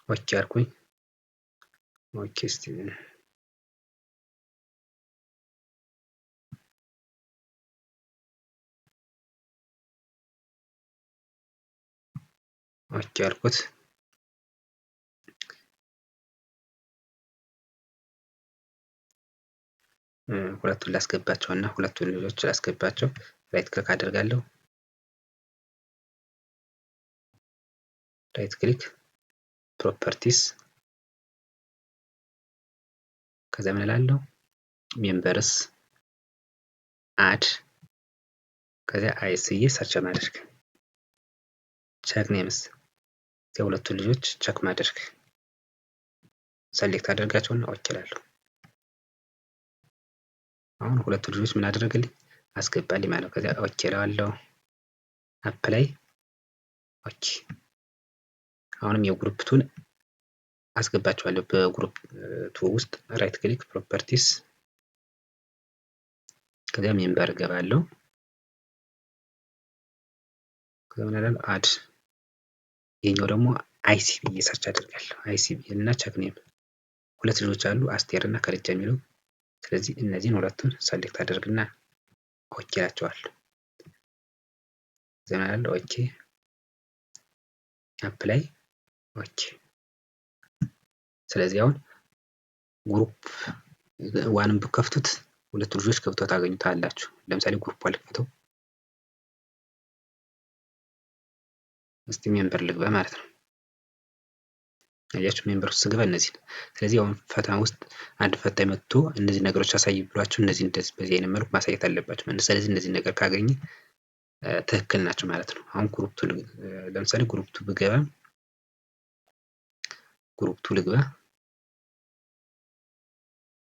ኦኬ አልኩኝ። ኦኬ እስቲ ኦኬ አልኩት። ሁለቱን ላስገባቸው እና ሁለቱን ልጆች ላስገባቸው። ራይት ክሊክ አደርጋለሁ። ራይት ክሊክ ፕሮፐርቲስ። ከዛ ምን እላለሁ? ሜምበርስ አድ ከዚያ አይስዬ ሰርች ማድረግ ቸክ ኔምስ የሁለቱን ልጆች ቸክ ማድረግ ሰሌክት አደርጋቸውና ኦኬ እላለሁ። አሁን ሁለቱ ልጆች ምን አደረገልኝ? አስገባልኝ ማለት ነው። ከዚያ ኦኬ እለዋለሁ። አፕላይ ኦኬ። አሁንም የግሩፕ ቱን አስገባቸዋለሁ። በግሩፕ ቱ ውስጥ ራይት ክሊክ ፕሮፐርቲስ ከዚያ ሜምበር እገባለሁ። ከዚያ ምን እላለሁ? አድ ይሄኛው ደግሞ አይሲ ብዬ ሰርች አደርጋለሁ። አይሲ እና ቸክ ኔም ሁለት ልጆች አሉ፣ አስቴር እና ከድጃ የሚለው። ስለዚህ እነዚህን ሁለቱን ሰሌክት አደርግና ኦኬ እላቸዋለሁ። ዘና ያለው ኦኬ አፕላይ ኦኬ። ስለዚህ አሁን ግሩፕ ዋንም ብከፍቱት ሁለት ልጆች ከፍተው ታገኙታላችሁ። ለምሳሌ ግሩፕ አልከፍተው እስቲ ሜምበር ልግባ ማለት ነው። አያችሁ ሜምበር ውስጥ ስገባ እነዚህ። ስለዚህ አሁን ፈተና ውስጥ አንድ ፈታኝ መጥቶ እነዚህ ነገሮች አሳይ ብሏችሁ እነዚህ እንደዚህ በዚህ አይነት መልኩ ማሳየት አለባችሁ ማለት ነው። ስለዚህ እነዚህ ነገር ካገኘ ትክክል ናቸው ማለት ነው። አሁን ግሩፕ ቱ ለምሳሌ ግሩፕ ቱ ብገባ ግሩፕ ቱ ልግባ።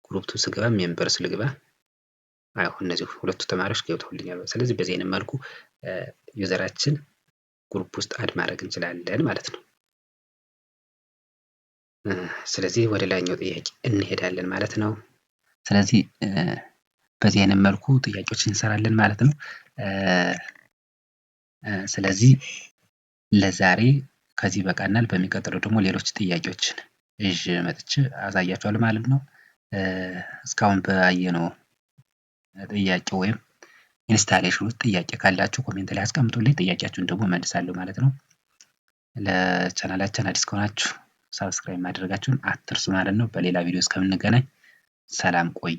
ግሩፕ ቱ ስገባ ሜምበርስ ልግባ። አሁን እነዚህ ሁለቱ ተማሪዎች ገብተውልኛል። ስለዚህ በዚህ አይነት መልኩ ዩዘራችን ግሩፕ ውስጥ አድ ማድረግ እንችላለን ማለት ነው። ስለዚህ ወደ ላይኛው ጥያቄ እንሄዳለን ማለት ነው። ስለዚህ በዚህ አይነት መልኩ ጥያቄዎችን እንሰራለን ማለት ነው። ስለዚህ ለዛሬ ከዚህ በቃናል። በሚቀጥለው ደግሞ ሌሎች ጥያቄዎችን ይዤ መጥቼ አሳያችኋለሁ ማለት ነው። እስካሁን ባየነው ጥያቄ ወይም ኢንስታሌሽን ውስጥ ጥያቄ ካላችሁ ኮሜንት ላይ አስቀምጡልኝ። ጥያቄያችሁን ደግሞ መልሳለሁ ማለት ነው። ለቻናላችን አዲስ ከሆናችሁ ሰብስክራይብ ማድረጋችሁን አትርሱ ማለት ነው። በሌላ ቪዲዮ እስከምንገናኝ ሰላም ቆዩ።